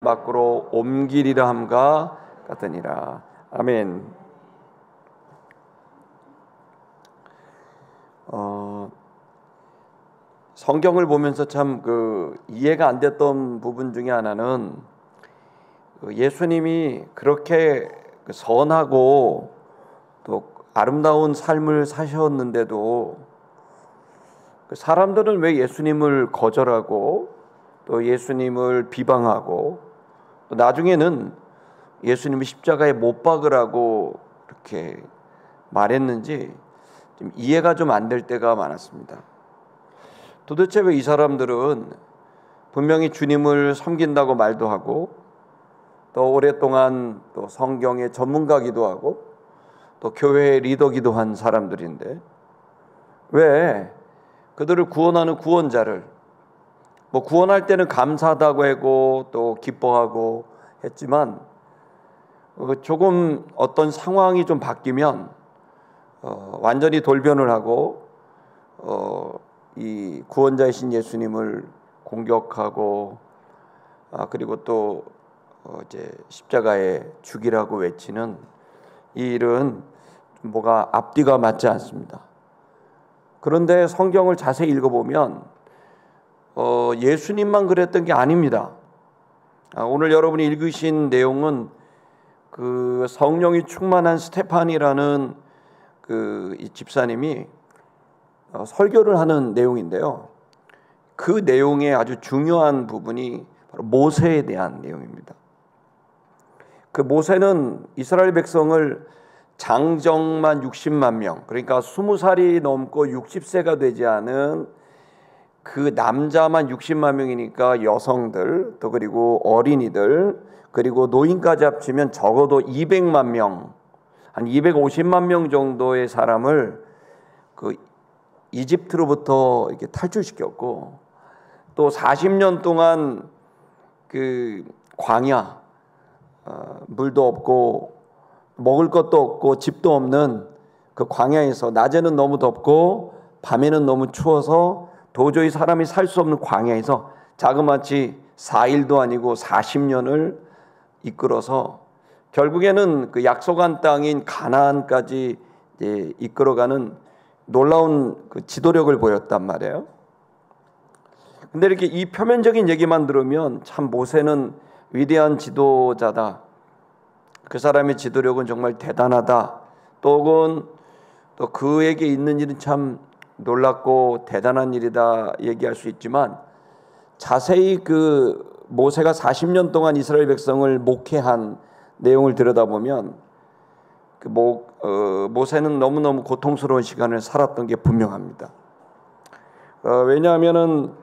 밖으로 옮기리라 함과 같으니라. 아멘. 성경을 보면서 참 이해가 안 됐던 부분 중에 하나는 예수님이 그렇게 선하고 또 아름다운 삶을 사셨는데도 사람들은 왜 예수님을 거절하고 또 예수님을 비방하고 또 나중에는 예수님을 십자가에 못 박으라고 이렇게 말했는지 좀 이해가 좀 안 될 때가 많았습니다. 도대체 왜 이 사람들은 분명히 주님을 섬긴다고 말도 하고 또 오랫동안 또 성경의 전문가기도 하고 또 교회의 리더기도 한 사람들인데 왜 그들을 구원하는 구원자를 구원할 때는 감사하다고 하고 또 기뻐하고 했지만 조금 어떤 상황이 좀 바뀌면 완전히 돌변을 하고 이 구원자이신 예수님을 공격하고 그리고 또 이제 십자가에 죽이라고 외치는 이 일은 뭐가 앞뒤가 맞지 않습니다. 그런데 성경을 자세히 읽어보면 예수님만 그랬던 게 아닙니다. 오늘 여러분이 읽으신 내용은 그 성령이 충만한 스테판이라는 이 집사님이 설교를 하는 내용인데요. 그 내용의 아주 중요한 부분이 바로 모세에 대한 내용입니다. 그 모세는 이스라엘 백성을 장정만 60만 명, 그러니까 20살이 넘고 60세가 되지 않은 그 남자만 60만 명이니까 여성들 또 그리고 어린이들 그리고 노인까지 합치면 적어도 200만 명, 한 250만 명 정도의 사람을 그 이집트로부터 이렇게 탈출시켰고 또 40년 동안 그 광야, 물도 없고 먹을 것도 없고 집도 없는 그 광야에서 낮에는 너무 덥고 밤에는 너무 추워서 도저히 사람이 살 수 없는 광야에서 자그마치 4일도 아니고 40년을 이끌어서 결국에는 그 약속한 땅인 가나안까지 이끌어가는 놀라운 그 지도력을 보였단 말이에요. 근데 이렇게 이 표면적인 얘기만 들으면 참 모세는 위대한 지도자다. 그 사람의 지도력은 정말 대단하다. 또 그에게 있는 일은 참 놀랍고 대단한 일이다 얘기할 수 있지만 자세히 그 모세가 40년 동안 이스라엘 백성을 목회한 내용을 들여다보면 모세는 너무너무 고통스러운 시간을 살았던 게 분명합니다. 왜냐하면은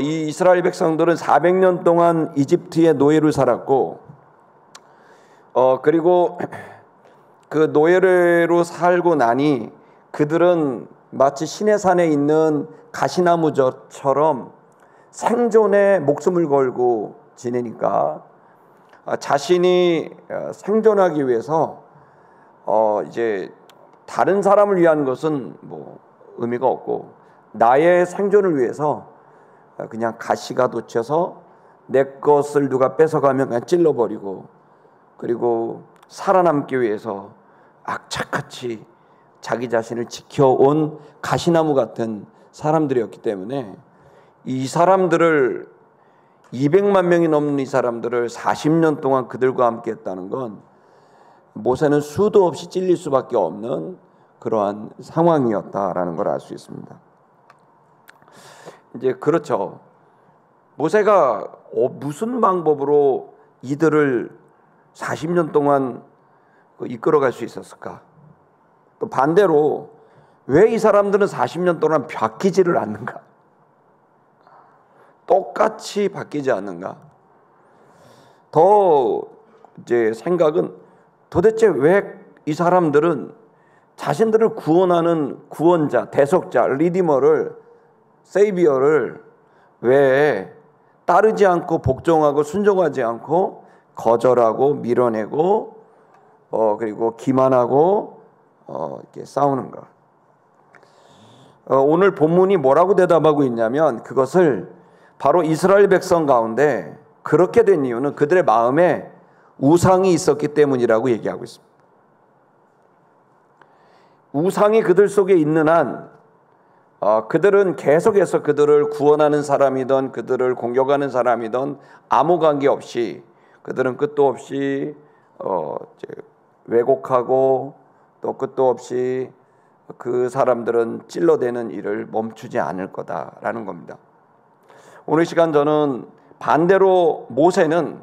이 이스라엘 백성들은 400년 동안 이집트의 노예로 살았고 그리고 그 노예로 살고 나니 그들은 마치 시내산에 있는 가시나무처럼 생존에 목숨을 걸고 지내니까 자신이 생존하기 위해서 이제 다른 사람을 위한 것은 의미가 없고 나의 생존을 위해서 그냥 가시가 돋쳐서 내 것을 누가 뺏어가면 그냥 찔러버리고 그리고 살아남기 위해서 악착같이 자기 자신을 지켜온 가시나무 같은 사람들이었기 때문에 이 사람들을 200만 명이 넘는 이 사람들을 40년 동안 그들과 함께 했다는 건 모세는 수도 없이 찔릴 수밖에 없는 그러한 상황이었다라는 걸 알 수 있습니다. 이제 그렇죠. 모세가 무슨 방법으로 이들을 40년 동안 이끌어갈 수 있었을까? 또 반대로 왜 이 사람들은 40년 동안 바뀌지를 않는가? 똑같이 바뀌지 않는가? 더 이제 생각은 도대체 왜 이 사람들은 자신들을 구원하는 구원자, 대속자, 리디머를, 세이비어를 왜 따르지 않고 복종하고 순종하지 않고 거절하고 밀어내고 그리고 기만하고 이렇게 싸우는가? 오늘 본문이 뭐라고 대답하고 있냐면 그것을 바로 이스라엘 백성 가운데 그렇게 된 이유는 그들의 마음에 우상이 있었기 때문이라고 얘기하고 있습니다. 우상이 그들 속에 있는 한 그들은 계속해서 그들을 구원하는 사람이든 그들을 공격하는 사람이든 아무 관계없이 그들은 끝도 없이 왜곡하고 또 끝도 없이 그 사람들은 찔러대는 일을 멈추지 않을 거다라는 겁니다. 오늘 시간 저는 반대로 모세는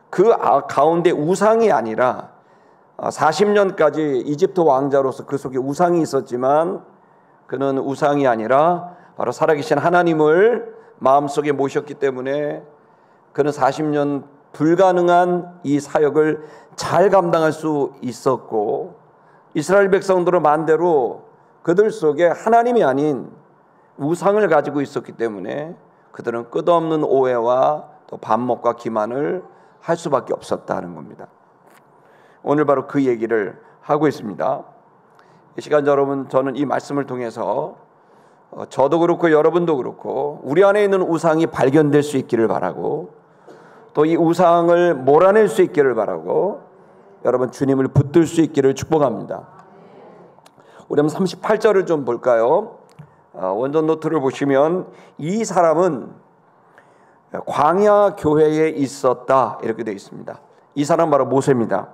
그 가운데 우상이 아니라 40년까지 이집트 왕자로서 그 속에 우상이 있었지만 그는 우상이 아니라 바로 살아계신 하나님을 마음속에 모셨기 때문에 그는 40년 불가능한 이 사역을 잘 감당할 수 있었고, 이스라엘 백성들은 반대로 그들 속에 하나님이 아닌 우상을 가지고 있었기 때문에 그들은 끝없는 오해와 또 반목과 기만을 할 수밖에 없었다는 겁니다. 오늘 바로 그 얘기를 하고 있습니다. 이 시간 여러분, 저는 이 말씀을 통해서 저도 그렇고 여러분도 그렇고 우리 안에 있는 우상이 발견될 수 있기를 바라고, 또 이 우상을 몰아낼 수 있기를 바라고, 여러분 주님을 붙들 수 있기를 축복합니다. 우리 한번 38절을 좀 볼까요? 원전 노트를 보시면 이 사람은 광야 교회에 있었다 이렇게 되어 있습니다. 이 사람 바로 모세입니다.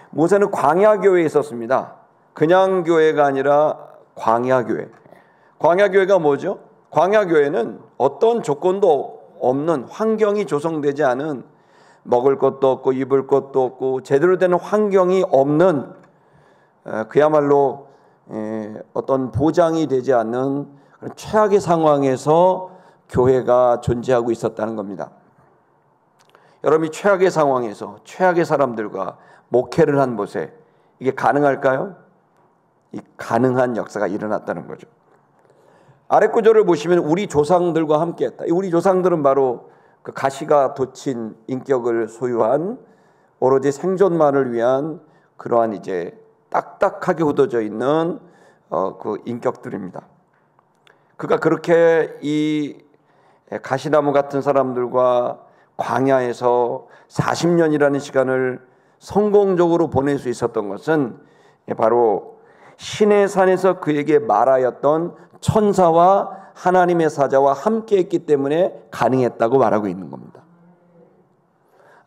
모세는 광야 교회에 있었습니다. 그냥 교회가 아니라 광야 교회. 광야 교회가 뭐죠? 광야 교회는 어떤 조건도 없는, 환경이 조성되지 않은, 먹을 것도 없고 입을 것도 없고 제대로 된 환경이 없는, 그야말로 어떤 보장이 되지 않는 그런 최악의 상황에서 교회가 존재하고 있었다는 겁니다. 여러분이 최악의 상황에서 최악의 사람들과 목회를 한 곳에 이게 가능할까요? 이 가능한 역사가 일어났다는 거죠. 아래 구절을 보시면 우리 조상들과 함께했다. 우리 조상들은 바로 그 가시가 돋친 인격을 소유한, 오로지 생존만을 위한 그러한 이제 딱딱하게 굳어져 있는 그 인격들입니다. 그가 그렇게 이 가시나무 같은 사람들과 광야에서 40년이라는 시간을 성공적으로 보낼 수 있었던 것은 바로 신의 산에서 그에게 말하였던 천사와 하나님의 사자와 함께 했기 때문에 가능했다고 말하고 있는 겁니다.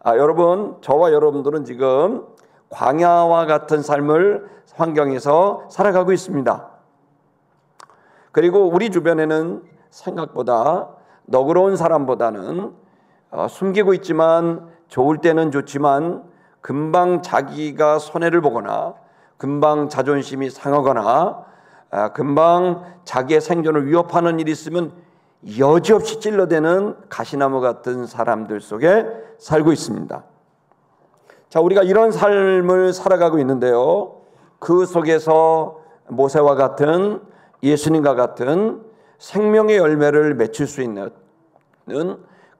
여러분, 저와 여러분들은 지금 광야와 같은 삶을 환경에서 살아가고 있습니다. 그리고 우리 주변에는 생각보다 너그러운 사람보다는 숨기고 있지만, 좋을 때는 좋지만 금방 자기가 손해를 보거나 금방 자존심이 상하거나 금방 자기의 생존을 위협하는 일이 있으면 여지없이 찔러대는 가시나무 같은 사람들 속에 살고 있습니다. 자, 우리가 이런 삶을 살아가고 있는데요, 그 속에서 모세와 같은, 예수님과 같은 생명의 열매를 맺힐 수 있는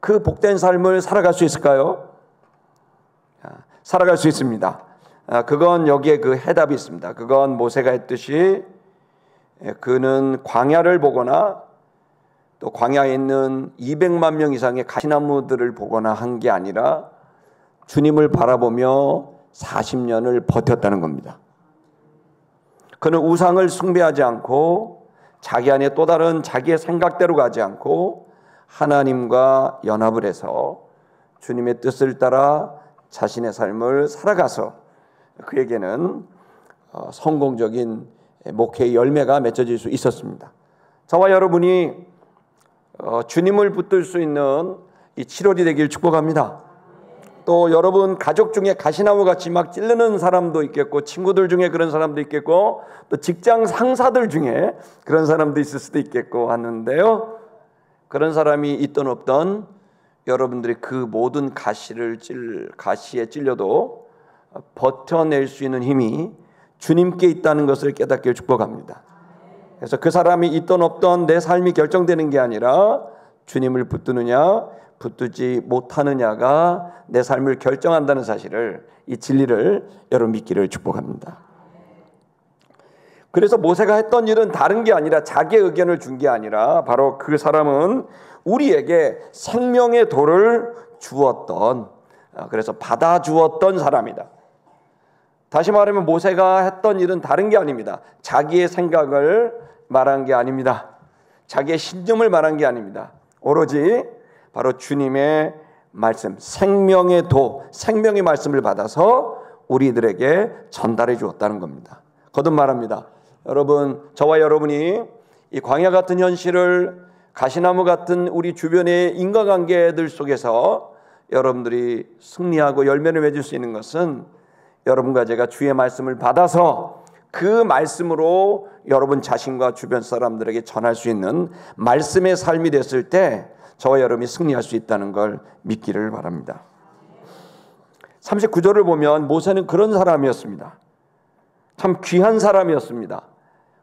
그 복된 삶을 살아갈 수 있을까요? 살아갈 수 있습니다. 그건 여기에 그 해답이 있습니다. 그건 모세가 했듯이 그는 광야를 보거나 또 광야에 있는 200만 명 이상의 가시나무들을 보거나 한 게 아니라 주님을 바라보며 40년을 버텼다는 겁니다. 그는 우상을 숭배하지 않고 자기 안에 또 다른 자기의 생각대로 가지 않고 하나님과 연합을 해서 주님의 뜻을 따라 자신의 삶을 살아가서 그에게는 성공적인 목회의 열매가 맺어질 수 있었습니다. 저와 여러분이 주님을 붙들 수 있는 이 7월이 되길 축복합니다. 또 여러분 가족 중에 가시나무 같이 막 찌르는 사람도 있겠고, 친구들 중에 그런 사람도 있겠고, 또 직장 상사들 중에 그런 사람도 있을 수도 있겠고 하는데요, 그런 사람이 있던 없던 여러분들이 그 모든 가시에 찔려도 버텨낼 수 있는 힘이 주님께 있다는 것을 깨닫기를 축복합니다. 그래서 그 사람이 있던 없던 내 삶이 결정되는 게 아니라 주님을 붙드느냐 붙들지 못하느냐가 내 삶을 결정한다는 사실을, 이 진리를 여러분 믿기를 축복합니다. 그래서 모세가 했던 일은 다른 게 아니라, 자기의 의견을 준 게 아니라 바로 그 사람은 우리에게 생명의 도를 주었던, 그래서 받아주었던 사람이다. 다시 말하면 모세가 했던 일은 다른 게 아닙니다. 자기의 생각을 말한 게 아닙니다. 자기의 신념을 말한 게 아닙니다. 오로지 바로 주님의 말씀, 생명의 도, 생명의 말씀을 받아서 우리들에게 전달해 주었다는 겁니다. 거듭 말합니다. 여러분, 저와 여러분이 이 광야 같은 현실을, 가시나무 같은 우리 주변의 인과관계들 속에서 여러분들이 승리하고 열매를 맺을 수 있는 것은 여러분과 제가 주의 말씀을 받아서 그 말씀으로 여러분 자신과 주변 사람들에게 전할 수 있는 말씀의 삶이 됐을 때 저와 여러분이 승리할 수 있다는 걸 믿기를 바랍니다. 39절을 보면 모세는 그런 사람이었습니다. 참 귀한 사람이었습니다.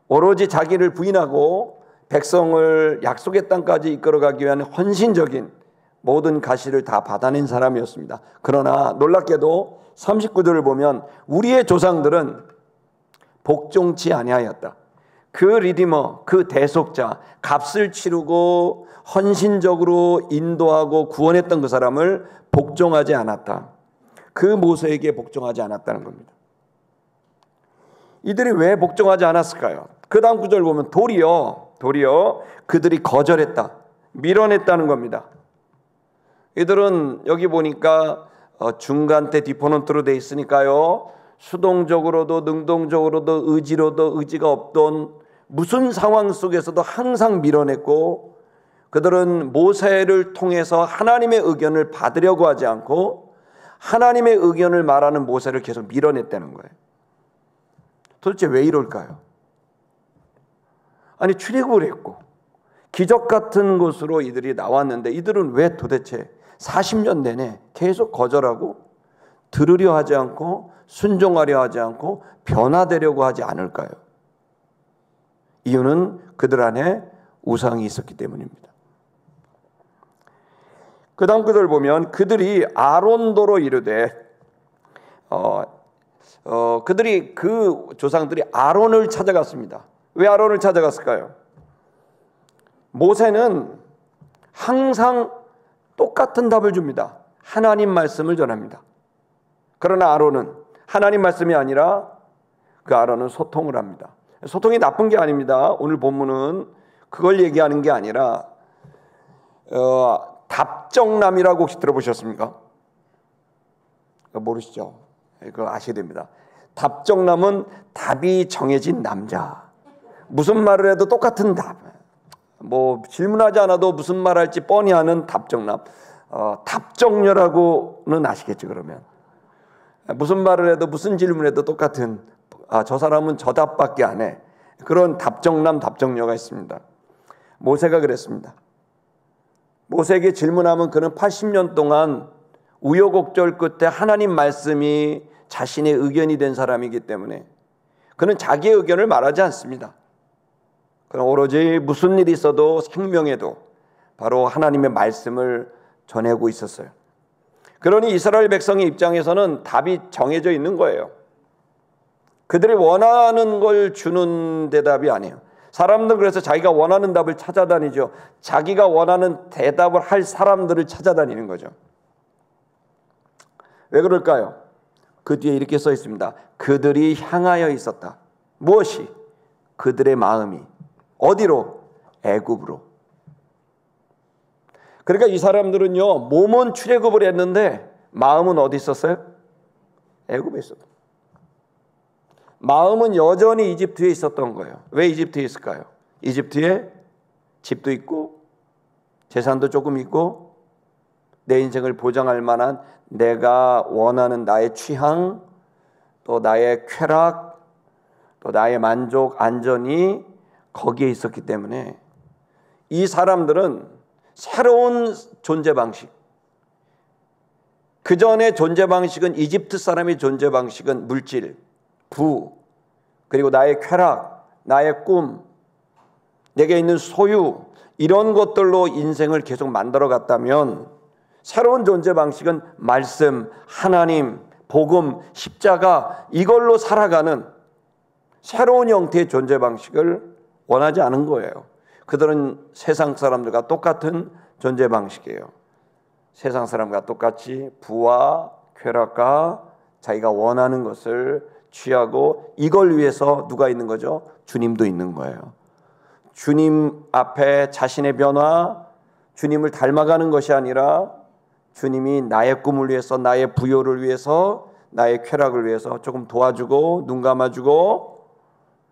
오로지 자기를 부인하고 백성을 약속의 땅까지 이끌어가기 위한 헌신적인 모든 가시를 다 받아낸 사람이었습니다. 그러나 놀랍게도 39절을 보면 우리의 조상들은 복종치 아니하였다. 그 리디머, 그 대속자, 값을 치르고 헌신적으로 인도하고 구원했던 그 사람을 복종하지 않았다. 그 모세에게 복종하지 않았다는 겁니다. 이들이 왜 복종하지 않았을까요? 그 다음 구절 보면 도리어 그들이 거절했다, 밀어냈다는 겁니다. 이들은 여기 보니까 중간태 디포넌트로 돼 있으니까요, 수동적으로도 능동적으로도 의지로도 의지가 없던 무슨 상황 속에서도 항상 밀어냈고, 그들은 모세를 통해서 하나님의 의견을 받으려고 하지 않고 하나님의 의견을 말하는 모세를 계속 밀어냈다는 거예요. 도대체 왜 이럴까요? 아니, 출애굽을 했고 기적 같은 곳으로 이들이 나왔는데 이들은 왜 도대체 40년 내내 계속 거절하고 들으려 하지 않고 순종하려 하지 않고 변화되려고 하지 않을까요? 이유는 그들 안에 우상이 있었기 때문입니다. 그 다음 구절 보면 그들이 아론도로 이르되 그들이 그 조상들이 아론을 찾아갔습니다. 왜 아론을 찾아갔을까요? 모세는 항상 똑같은 답을 줍니다. 하나님 말씀을 전합니다. 그러나 아론은 하나님 말씀이 아니라 그 아론은 소통을 합니다. 소통이 나쁜 게 아닙니다. 오늘 본문은 그걸 얘기하는 게 아니라 답정남이라고 혹시 들어보셨습니까? 모르시죠? 그거 아셔야 됩니다. 답정남은 답이 정해진 남자. 무슨 말을 해도 똑같은 답. 뭐 질문하지 않아도 무슨 말 할지 뻔히 아는 답정남. 답정녀라고는 아시겠죠, 그러면. 무슨 말을 해도 무슨 질문을 해도 똑같은, 저 사람은 저 답밖에 안 해. 그런 답정남, 답정녀가 있습니다. 모세가 그랬습니다. 모세에게 질문하면 그는 80년 동안 우여곡절 끝에 하나님 말씀이 자신의 의견이 된 사람이기 때문에 그는 자기의 의견을 말하지 않습니다. 그는 오로지 무슨 일이 있어도 생명에도 바로 하나님의 말씀을 전하고 있었어요. 그러니 이스라엘 백성의 입장에서는 답이 정해져 있는 거예요. 그들이 원하는 걸 주는 대답이 아니에요. 사람들은 그래서 자기가 원하는 답을 찾아다니죠. 자기가 원하는 대답을 할 사람들을 찾아다니는 거죠. 왜 그럴까요? 그 뒤에 이렇게 써 있습니다. 그들이 향하여 있었다. 무엇이? 그들의 마음이. 어디로? 애굽으로. 그러니까 이 사람들은요, 몸은 출애굽을 했는데 마음은 어디 있었어요? 애굽에 있었다. 마음은 여전히 이집트에 있었던 거예요. 왜 이집트에 있을까요? 이집트에 집도 있고 재산도 조금 있고 내 인생을 보장할 만한 내가 원하는 나의 취향, 또 나의 쾌락, 또 나의 만족, 안전이 거기에 있었기 때문에 이 사람들은 새로운 존재 방식, 그 전의 존재 방식은, 이집트 사람의 존재 방식은 물질, 부, 그리고 나의 쾌락, 나의 꿈, 내게 있는 소유, 이런 것들로 인생을 계속 만들어 갔다면 새로운 존재 방식은 말씀, 하나님, 복음, 십자가, 이걸로 살아가는 새로운 형태의 존재 방식을 원하지 않은 거예요. 그들은 세상 사람들과 똑같은 존재 방식이에요. 세상 사람과 똑같이 부와 쾌락과 자기가 원하는 것을 취하고 이걸 위해서 누가 있는 거죠? 주님도 있는 거예요. 주님 앞에 자신의 변화, 주님을 닮아가는 것이 아니라 주님이 나의 꿈을 위해서, 나의 부요를 위해서, 나의 쾌락을 위해서 조금 도와주고 눈 감아주고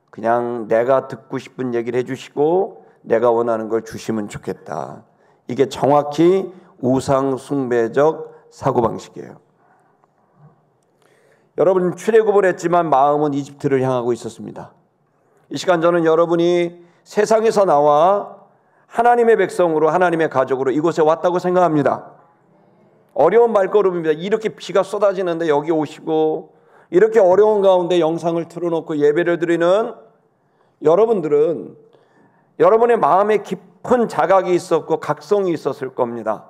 그냥 내가 듣고 싶은 얘기를 해주시고 내가 원하는 걸 주시면 좋겠다. 이게 정확히 우상 숭배적 사고방식이에요. 여러분, 출애굽을 했지만 마음은 이집트를 향하고 있었습니다. 이 시간 저는 여러분이 세상에서 나와 하나님의 백성으로, 하나님의 가족으로 이곳에 왔다고 생각합니다. 어려운 발걸음입니다. 이렇게 비가 쏟아지는데 여기 오시고 이렇게 어려운 가운데 영상을 틀어놓고 예배를 드리는 여러분들은 여러분의 마음에 깊은 자각이 있었고 각성이 있었을 겁니다.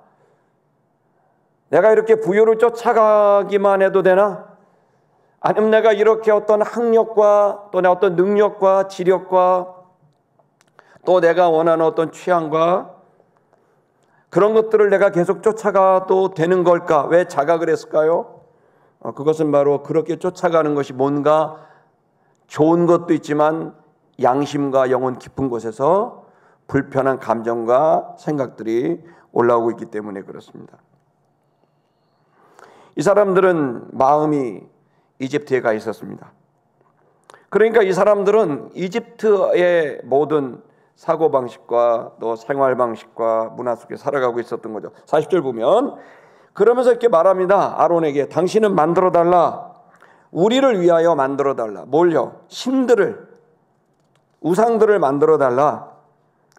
내가 이렇게 부요를 쫓아가기만 해도 되나? 아니면 내가 이렇게 어떤 학력과 또 내 어떤 능력과 지력과 또 내가 원하는 어떤 취향과 그런 것들을 내가 계속 쫓아가도 되는 걸까? 왜 자각을 했을까요? 그것은 바로 그렇게 쫓아가는 것이 뭔가 좋은 것도 있지만 양심과 영혼 깊은 곳에서 불편한 감정과 생각들이 올라오고 있기 때문에 그렇습니다. 이 사람들은 마음이 이집트에 가 있었습니다. 그러니까 이 사람들은 이집트의 모든 사고방식과 또 생활방식과 문화 속에 살아가고 있었던 거죠. 40절 보면 그러면서 이렇게 말합니다. 아론에게 당신은 만들어달라. 우리를 위하여 만들어달라. 뭘요? 신들을, 우상들을 만들어달라.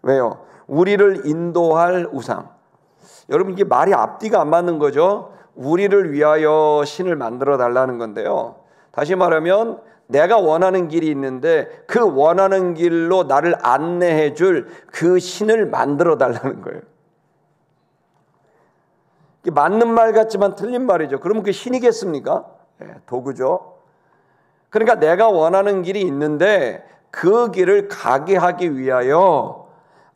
왜요? 우리를 인도할 우상. 여러분, 이게 말이 앞뒤가 안 맞는 거죠. 우리를 위하여 신을 만들어 달라는 건데요. 다시 말하면 내가 원하는 길이 있는데 그 원하는 길로 나를 안내해 줄 그 신을 만들어 달라는 거예요. 맞는 말 같지만 틀린 말이죠. 그러면 그 신이겠습니까? 네, 도구죠. 그러니까 내가 원하는 길이 있는데 그 길을 가게 하기 위하여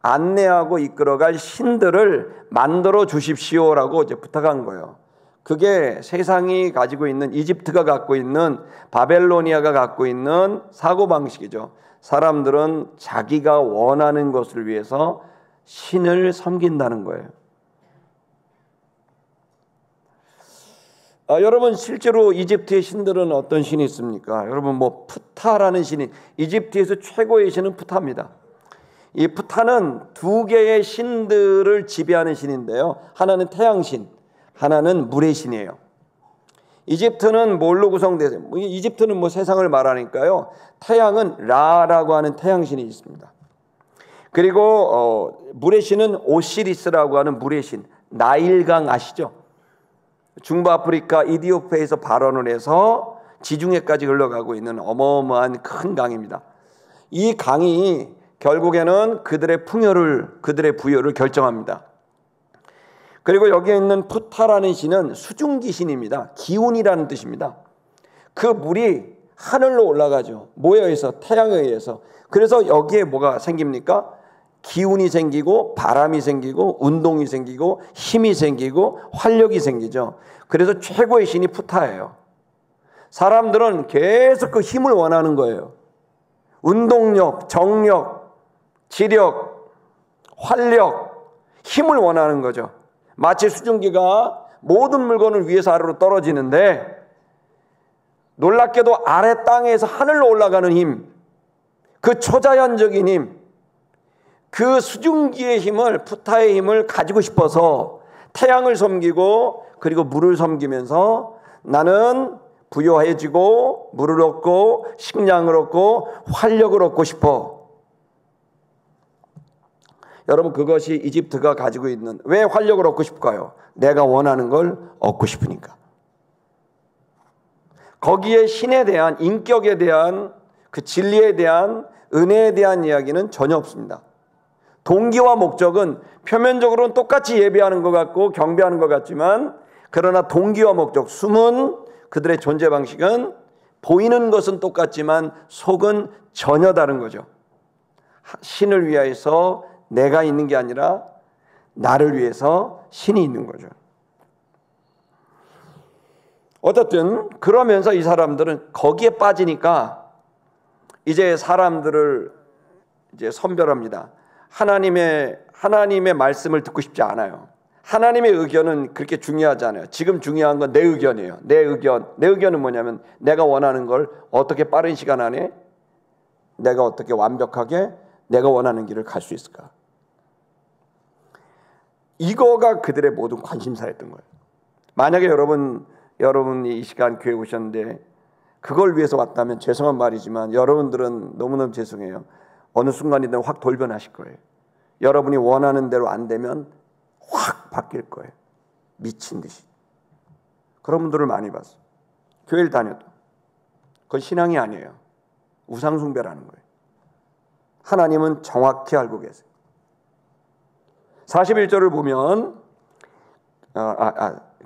안내하고 이끌어갈 신들을 만들어 주십시오라고 이제 부탁한 거예요. 그게 세상이 가지고 있는, 이집트가 갖고 있는, 바벨로니아가 갖고 있는 사고방식이죠. 사람들은 자기가 원하는 것을 위해서 신을 섬긴다는 거예요. 여러분, 실제로 이집트의 신들은 어떤 신이 있습니까? 여러분, 뭐 푸타라는 신이, 이집트에서 최고의 신은 푸타입니다. 이 푸타는 두 개의 신들을 지배하는 신인데요. 하나는 태양신, 하나는 물의 신이에요. 이집트는 뭘로 구성되어요? 이집트는 뭐 세상을 말하니까요. 태양은 라라고 하는 태양신이 있습니다. 그리고 물의 신은 오시리스라고 하는 물의 신. 나일강 아시죠? 중부아프리카 이디오피아에서 발원을 해서 지중해까지 흘러가고 있는 어마어마한 큰 강입니다. 이 강이 결국에는 그들의 풍요를, 그들의 부여를 결정합니다. 그리고 여기에 있는 푸타라는 신은 수증기 신입니다. 기운이라는 뜻입니다. 그 물이 하늘로 올라가죠. 뭐에 의해서? 태양에 의해서. 그래서 여기에 뭐가 생깁니까? 기운이 생기고 바람이 생기고 운동이 생기고 힘이 생기고 활력이 생기죠. 그래서 최고의 신이 푸타예요. 사람들은 계속 그 힘을 원하는 거예요. 운동력, 정력, 지력, 활력, 힘을 원하는 거죠. 마치 수증기가 모든 물건을 위에서 아래로 떨어지는데 놀랍게도 아래 땅에서 하늘로 올라가는 힘, 그 초자연적인 힘, 그 수증기의 힘을, 푸타의 힘을 가지고 싶어서 태양을 섬기고 그리고 물을 섬기면서 나는 부요해지고 물을 얻고 식량을 얻고 활력을 얻고 싶어. 여러분, 그것이 이집트가 가지고 있는, 왜 활력을 얻고 싶을까요? 내가 원하는 걸 얻고 싶으니까. 거기에 신에 대한, 인격에 대한, 그 진리에 대한, 은혜에 대한 이야기는 전혀 없습니다. 동기와 목적은 표면적으로는 똑같이 예배하는 것 같고 경배하는 것 같지만, 그러나 동기와 목적, 숨은 그들의 존재 방식은 보이는 것은 똑같지만 속은 전혀 다른 거죠. 신을 위하여서 내가 있는 게 아니라 나를 위해서 신이 있는 거죠. 어쨌든 그러면서 이 사람들은 거기에 빠지니까 이제 사람들을 이제 선별합니다. 하나님의 말씀을 듣고 싶지 않아요. 하나님의 의견은 그렇게 중요하지 않아요. 지금 중요한 건 내 의견이에요. 내 의견은 뭐냐면 내가 원하는 걸 어떻게 빠른 시간 안에 내가 어떻게 완벽하게 내가 원하는 길을 갈 수 있을까. 이거가 그들의 모든 관심사였던 거예요. 만약에 여러분이 이 시간 교회 오셨는데 그걸 위해서 왔다면 죄송한 말이지만 여러분들은 너무너무 죄송해요. 어느 순간이든 확 돌변하실 거예요. 여러분이 원하는 대로 안 되면 확 바뀔 거예요. 미친 듯이. 그런 분들을 많이 봤어요. 교회를 다녀도. 그건 신앙이 아니에요. 우상숭배라는 거예요. 하나님은 정확히 알고 계세요. 41절을 보면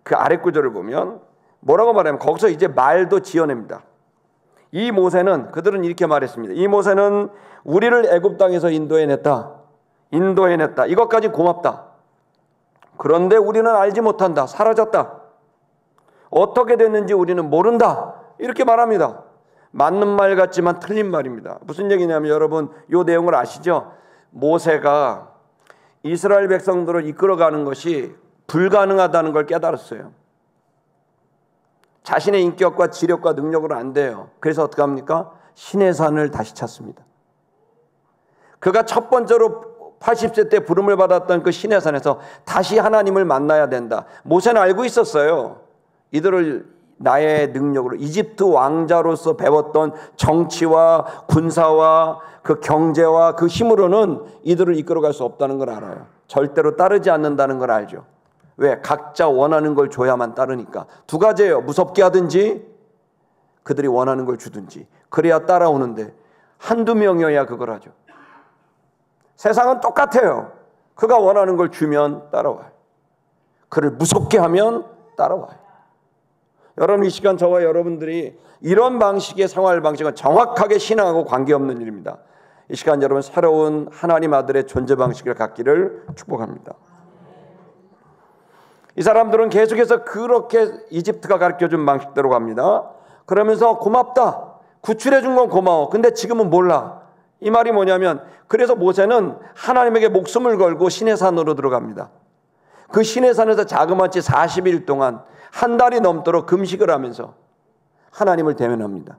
그 아래 구절을 보면 뭐라고 말하면 거기서 이제 말도 지어냅니다. 이 모세는 그들은 이렇게 말했습니다. 이 모세는 우리를 애굽 땅에서 인도해냈다. 이것까지 고맙다. 그런데 우리는 알지 못한다. 사라졌다. 어떻게 됐는지 우리는 모른다. 이렇게 말합니다. 맞는 말 같지만 틀린 말입니다. 무슨 얘기냐면 여러분 이 내용을 아시죠? 모세가 이스라엘 백성들을 이끌어가는 것이 불가능하다는 걸 깨달았어요. 자신의 인격과 지력과 능력으로 안 돼요. 그래서 어떻게 합니까? 신의 산을 다시 찾습니다. 그가 첫 번째로 80세 때 부름을 받았던 그 신의 산에서 다시 하나님을 만나야 된다. 모세는 알고 있었어요. 이들을 나의 능력으로 이집트 왕자로서 배웠던 정치와 군사와 그 경제와 그 힘으로는 이들을 이끌어갈 수 없다는 걸 알아요. 절대로 따르지 않는다는 걸 알죠. 왜? 각자 원하는 걸 줘야만 따르니까. 두 가지예요. 무섭게 하든지 그들이 원하는 걸 주든지. 그래야 따라오는데 한두 명이어야 그걸 하죠. 세상은 똑같아요. 그가 원하는 걸 주면 따라와요. 그를 무섭게 하면 따라와요. 여러분 이 시간 저와 여러분들이 이런 방식의 생활 방식은 정확하게 신앙하고 관계없는 일입니다. 이 시간 여러분 새로운 하나님 아들의 존재 방식을 갖기를 축복합니다. 이 사람들은 계속해서 그렇게 이집트가 가르쳐준 방식대로 갑니다. 그러면서 고맙다. 구출해 준 건 고마워. 근데 지금은 몰라. 이 말이 뭐냐면 그래서 모세는 하나님에게 목숨을 걸고 시내 산으로 들어갑니다. 그 시내 산에서 자그마치 40일 동안 한 달이 넘도록 금식을 하면서 하나님을 대면합니다.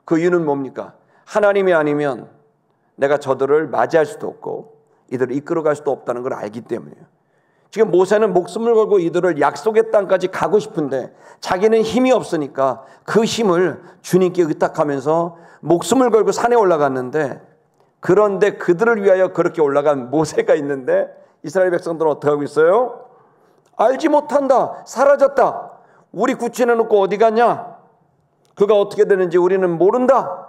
그 이유는 뭡니까? 하나님이 아니면 내가 저들을 맞이할 수도 없고 이들을 이끌어갈 수도 없다는 걸 알기 때문이에요. 지금 모세는 목숨을 걸고 이들을 약속의 땅까지 가고 싶은데 자기는 힘이 없으니까 그 힘을 주님께 의탁하면서 목숨을 걸고 산에 올라갔는데, 그런데 그들을 위하여 그렇게 올라간 모세가 있는데 이스라엘 백성들은 어떻게 하고 있어요? 알지 못한다. 사라졌다. 우리 구치해놓고 어디 갔냐? 그가 어떻게 되는지 우리는 모른다.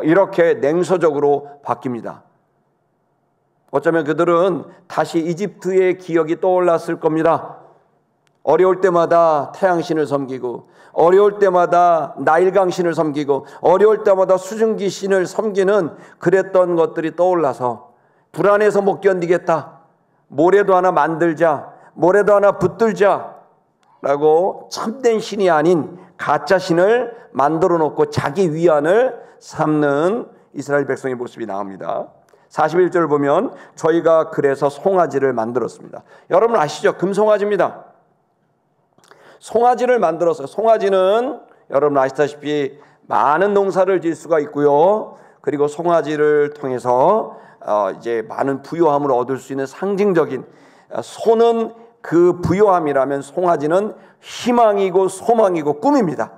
이렇게 냉소적으로 바뀝니다. 어쩌면 그들은 다시 이집트의 기억이 떠올랐을 겁니다. 어려울 때마다 태양신을 섬기고, 어려울 때마다 나일강신을 섬기고, 어려울 때마다 수증기 신을 섬기는 그랬던 것들이 떠올라서 불안해서 못 견디겠다. 모래도 하나 만들자, 모래도 하나 붙들자 라고 참된 신이 아닌 가짜 신을 만들어 놓고 자기 위안을 삼는 이스라엘 백성의 모습이 나옵니다. 41절 보면 저희가 그래서 송아지를 만들었습니다. 여러분 아시죠? 금송아지입니다. 송아지를 만들었어요. 송아지는 여러분 아시다시피 많은 농사를 지을 수가 있고요. 그리고 송아지를 통해서 이제 많은 부요함을 얻을 수 있는 상징적인, 소는 그 부요함이라면 송아지는 희망이고 소망이고 꿈입니다.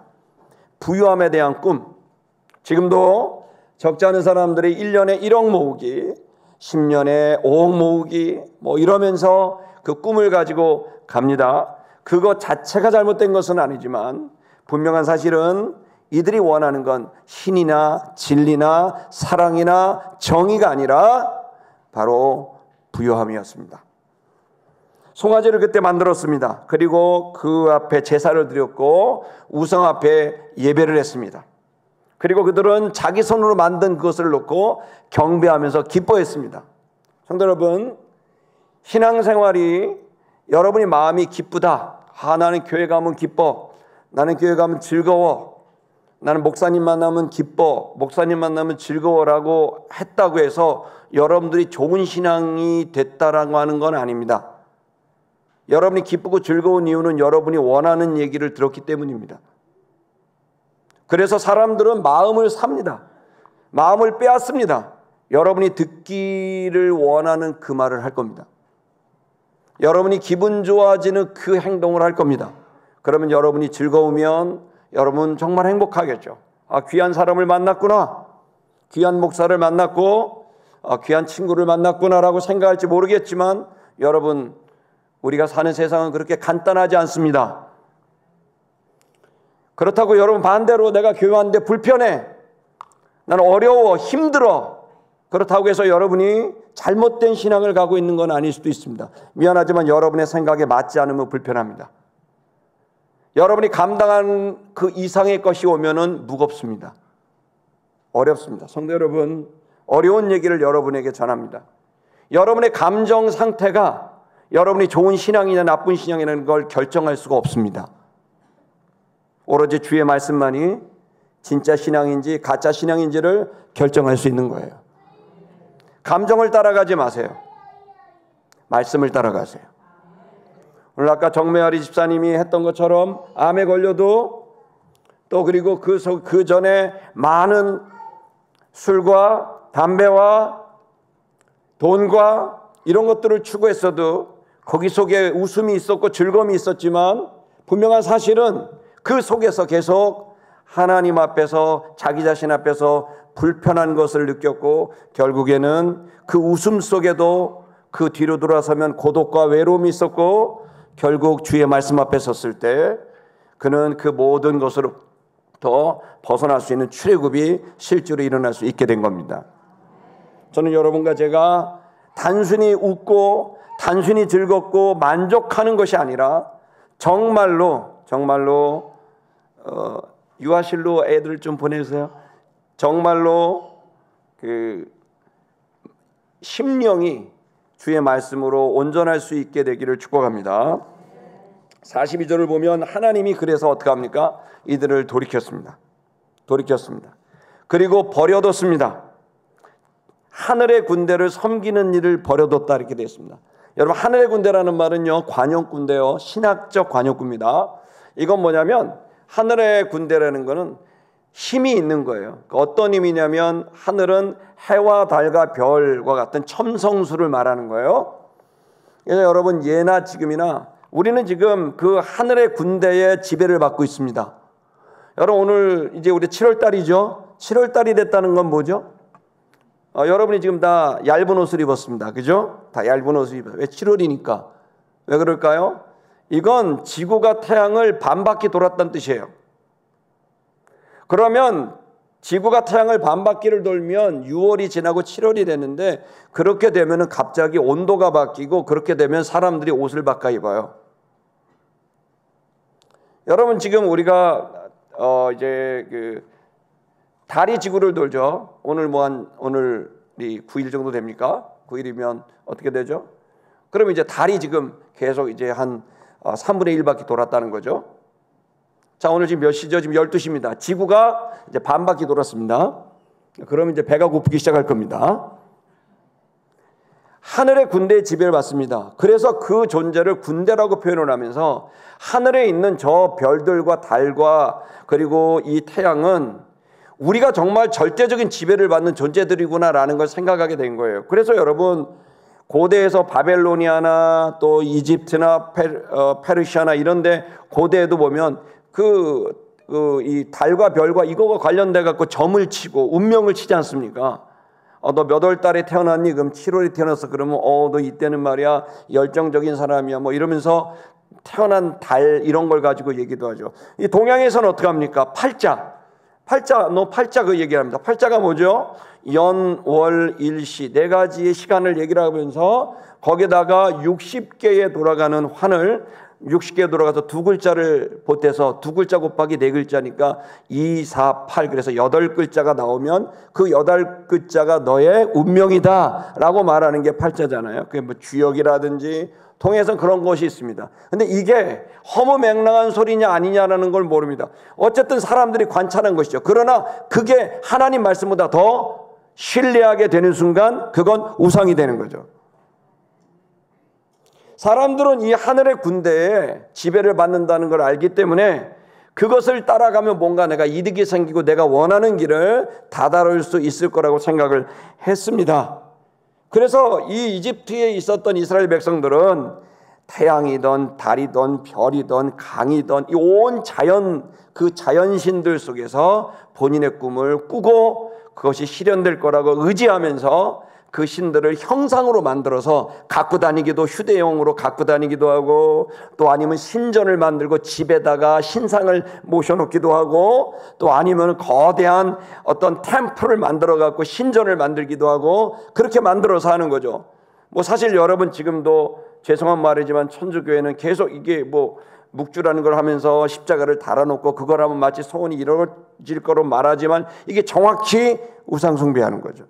부요함에 대한 꿈. 지금도 적지 않은 사람들이 1년에 1억 모으기, 10년에 5억 모으기 뭐 이러면서 그 꿈을 가지고 갑니다. 그것 자체가 잘못된 것은 아니지만 분명한 사실은 이들이 원하는 건 신이나 진리나 사랑이나 정의가 아니라 바로 부요함이었습니다. 송아지를 그때 만들었습니다. 그리고 그 앞에 제사를 드렸고 우상 앞에 예배를 했습니다. 그리고 그들은 자기 손으로 만든 그것을 놓고 경배하면서 기뻐했습니다. 성도 여러분, 신앙생활이 여러분이 마음이 기쁘다. 나는 교회 가면 기뻐. 나는 교회 가면 즐거워, 나는 목사님 만나면 기뻐, 목사님 만나면 즐거워라고 했다고 해서 여러분들이 좋은 신앙이 됐다라고 하는 건 아닙니다. 여러분이 기쁘고 즐거운 이유는 여러분이 원하는 얘기를 들었기 때문입니다. 그래서 사람들은 마음을 삽니다. 마음을 빼앗습니다. 여러분이 듣기를 원하는 그 말을 할 겁니다. 여러분이 기분 좋아지는 그 행동을 할 겁니다. 그러면 여러분이 즐거우면 여러분 정말 행복하겠죠. 아, 귀한 사람을 만났구나, 귀한 목사를 만났고 귀한 친구를 만났구나라고 생각할지 모르겠지만 여러분, 우리가 사는 세상은 그렇게 간단하지 않습니다. 그렇다고 여러분 반대로 내가 교회 왔는데 불편해, 나는 어려워, 힘들어, 그렇다고 해서 여러분이 잘못된 신앙을 가고 있는 건 아닐 수도 있습니다. 미안하지만 여러분의 생각에 맞지 않으면 불편합니다. 여러분이 감당한 그 이상의 것이 오면은 무겁습니다. 어렵습니다. 성도 여러분, 어려운 얘기를 여러분에게 전합니다. 여러분의 감정 상태가 여러분이 좋은 신앙이냐 나쁜 신앙이라는 걸 결정할 수가 없습니다. 오로지 주의 말씀만이 진짜 신앙인지 가짜 신앙인지를 결정할 수 있는 거예요. 감정을 따라가지 마세요. 말씀을 따라가세요. 오늘 아까 정매아리 집사님이 했던 것처럼 암에 걸려도 또 그리고 그 전에 많은 술과 담배와 돈과 이런 것들을 추구했어도 거기 속에 웃음이 있었고 즐거움이 있었지만 분명한 사실은 그 속에서 계속 하나님 앞에서 자기 자신 앞에서 불편한 것을 느꼈고 결국에는 그 웃음 속에도 그 뒤로 돌아서면 고독과 외로움이 있었고 결국 주의 말씀 앞에 섰을 때 그는 그 모든 것으로부터 벗어날 수 있는 출애굽이 실제로 일어날 수 있게 된 겁니다. 저는 여러분과 제가 단순히 웃고 단순히 즐겁고 만족하는 것이 아니라 정말로 유아실로 애들 좀 보내주세요. 정말로 그 심령이 주의 말씀으로 온전할 수 있게 되기를 축복합니다. 42절을 보면 하나님이 그래서 어떻게 합니까? 이들을 돌이켰습니다. 그리고 버려뒀습니다. 하늘의 군대를 섬기는 일을 버려뒀다 이렇게 되어 있습니다. 여러분, 하늘의 군대라는 말은요, 관용군대요, 신학적 관용군입니다. 이건 뭐냐면 하늘의 군대라는 것은 힘이 있는 거예요. 어떤 힘이냐면 하늘은 해와 달과 별과 같은 첨성수를 말하는 거예요. 그래서 여러분, 예나 지금이나 우리는 지금 그 하늘의 군대의 지배를 받고 있습니다. 여러분, 오늘 이제 우리 7월 달이죠. 7월 달이 됐다는 건 뭐죠? 여러분이 지금 다 얇은 옷을 입었습니다. 그죠? 다 얇은 옷을 입어요. 왜? 7월이니까. 왜 그럴까요? 이건 지구가 태양을 반바퀴 돌았다는 뜻이에요. 그러면 지구가 태양을 반바퀴를 돌면 6월이 지나고 7월이 되는데 그렇게 되면은 갑자기 온도가 바뀌고 그렇게 되면 사람들이 옷을 바꿔 입어요. 여러분, 지금 우리가 이제 그 달이 지구를 돌죠. 오늘이 9일 정도 됩니까? 9일이면 어떻게 되죠? 그러면 이제 달이 지금 계속 이제 한 3분의 1바퀴 돌았다는 거죠. 자, 오늘 지금 몇 시죠? 지금 12시입니다. 지구가 이제 반바퀴 돌았습니다. 그러면 이제 배가 고프기 시작할 겁니다. 하늘의 군대의 지배를 받습니다. 그래서 그 존재를 군대라고 표현을 하면서 하늘에 있는 저 별들과 달과 그리고 이 태양은 우리가 정말 절대적인 지배를 받는 존재들이구나라는 걸 생각하게 된 거예요. 그래서 여러분, 고대에서 바벨로니아나 또 이집트나 페르시아나 이런데 고대에도 보면 이 달과 별과 이거가 관련돼 갖고 점을 치고 운명을 치지 않습니까? 너 몇 월 달에 태어났니? 그럼 7월에 태어났어. 그러면 너 이때는 말이야 열정적인 사람이야. 뭐 이러면서 태어난 달 이런 걸 가지고 얘기도 하죠. 이 동양에서는 어떻게 합니까? 팔자 그 얘기합니다. 팔자가 뭐죠? 연, 월, 일시 네 가지의 시간을 얘기를 하면서 거기다가 60개에 돌아가는 환을 60개 돌아가서 두 글자를 보태서 두 글자 곱하기 네 글자니까 2, 4, 8 그래서 8글자가 나오면 그 8글자가 너의 운명이다 라고 말하는 게 팔자잖아요. 그게 뭐 주역이라든지 통해서 그런 것이 있습니다. 근데 이게 허무맹랑한 소리냐 아니냐라는 걸 모릅니다. 어쨌든 사람들이 관찰한 것이죠. 그러나 그게 하나님 말씀보다 더 신뢰하게 되는 순간 그건 우상이 되는 거죠. 사람들은 이 하늘의 군대에 지배를 받는다는 걸 알기 때문에 그것을 따라가면 뭔가 내가 이득이 생기고 내가 원하는 길을 다다를 수 있을 거라고 생각을 했습니다. 그래서 이 이집트에 있었던 이스라엘 백성들은 태양이든 달이든 별이든 강이든 이 온 자연, 그 자연신들 속에서 본인의 꿈을 꾸고 그것이 실현될 거라고 의지하면서 그 신들을 형상으로 만들어서 갖고 다니기도, 휴대용으로 갖고 다니기도 하고, 또 아니면 신전을 만들고 집에다가 신상을 모셔놓기도 하고, 또 아니면 거대한 어떤 템플을 만들어 갖고 신전을 만들기도 하고, 그렇게 만들어서 하는 거죠. 뭐 사실 여러분 지금도 죄송한 말이지만 천주교회는 계속 이게 뭐 묵주라는 걸 하면서 십자가를 달아놓고 그걸 하면 마치 소원이 이루어질 거로 말하지만 이게 정확히 우상 숭배하는 거죠.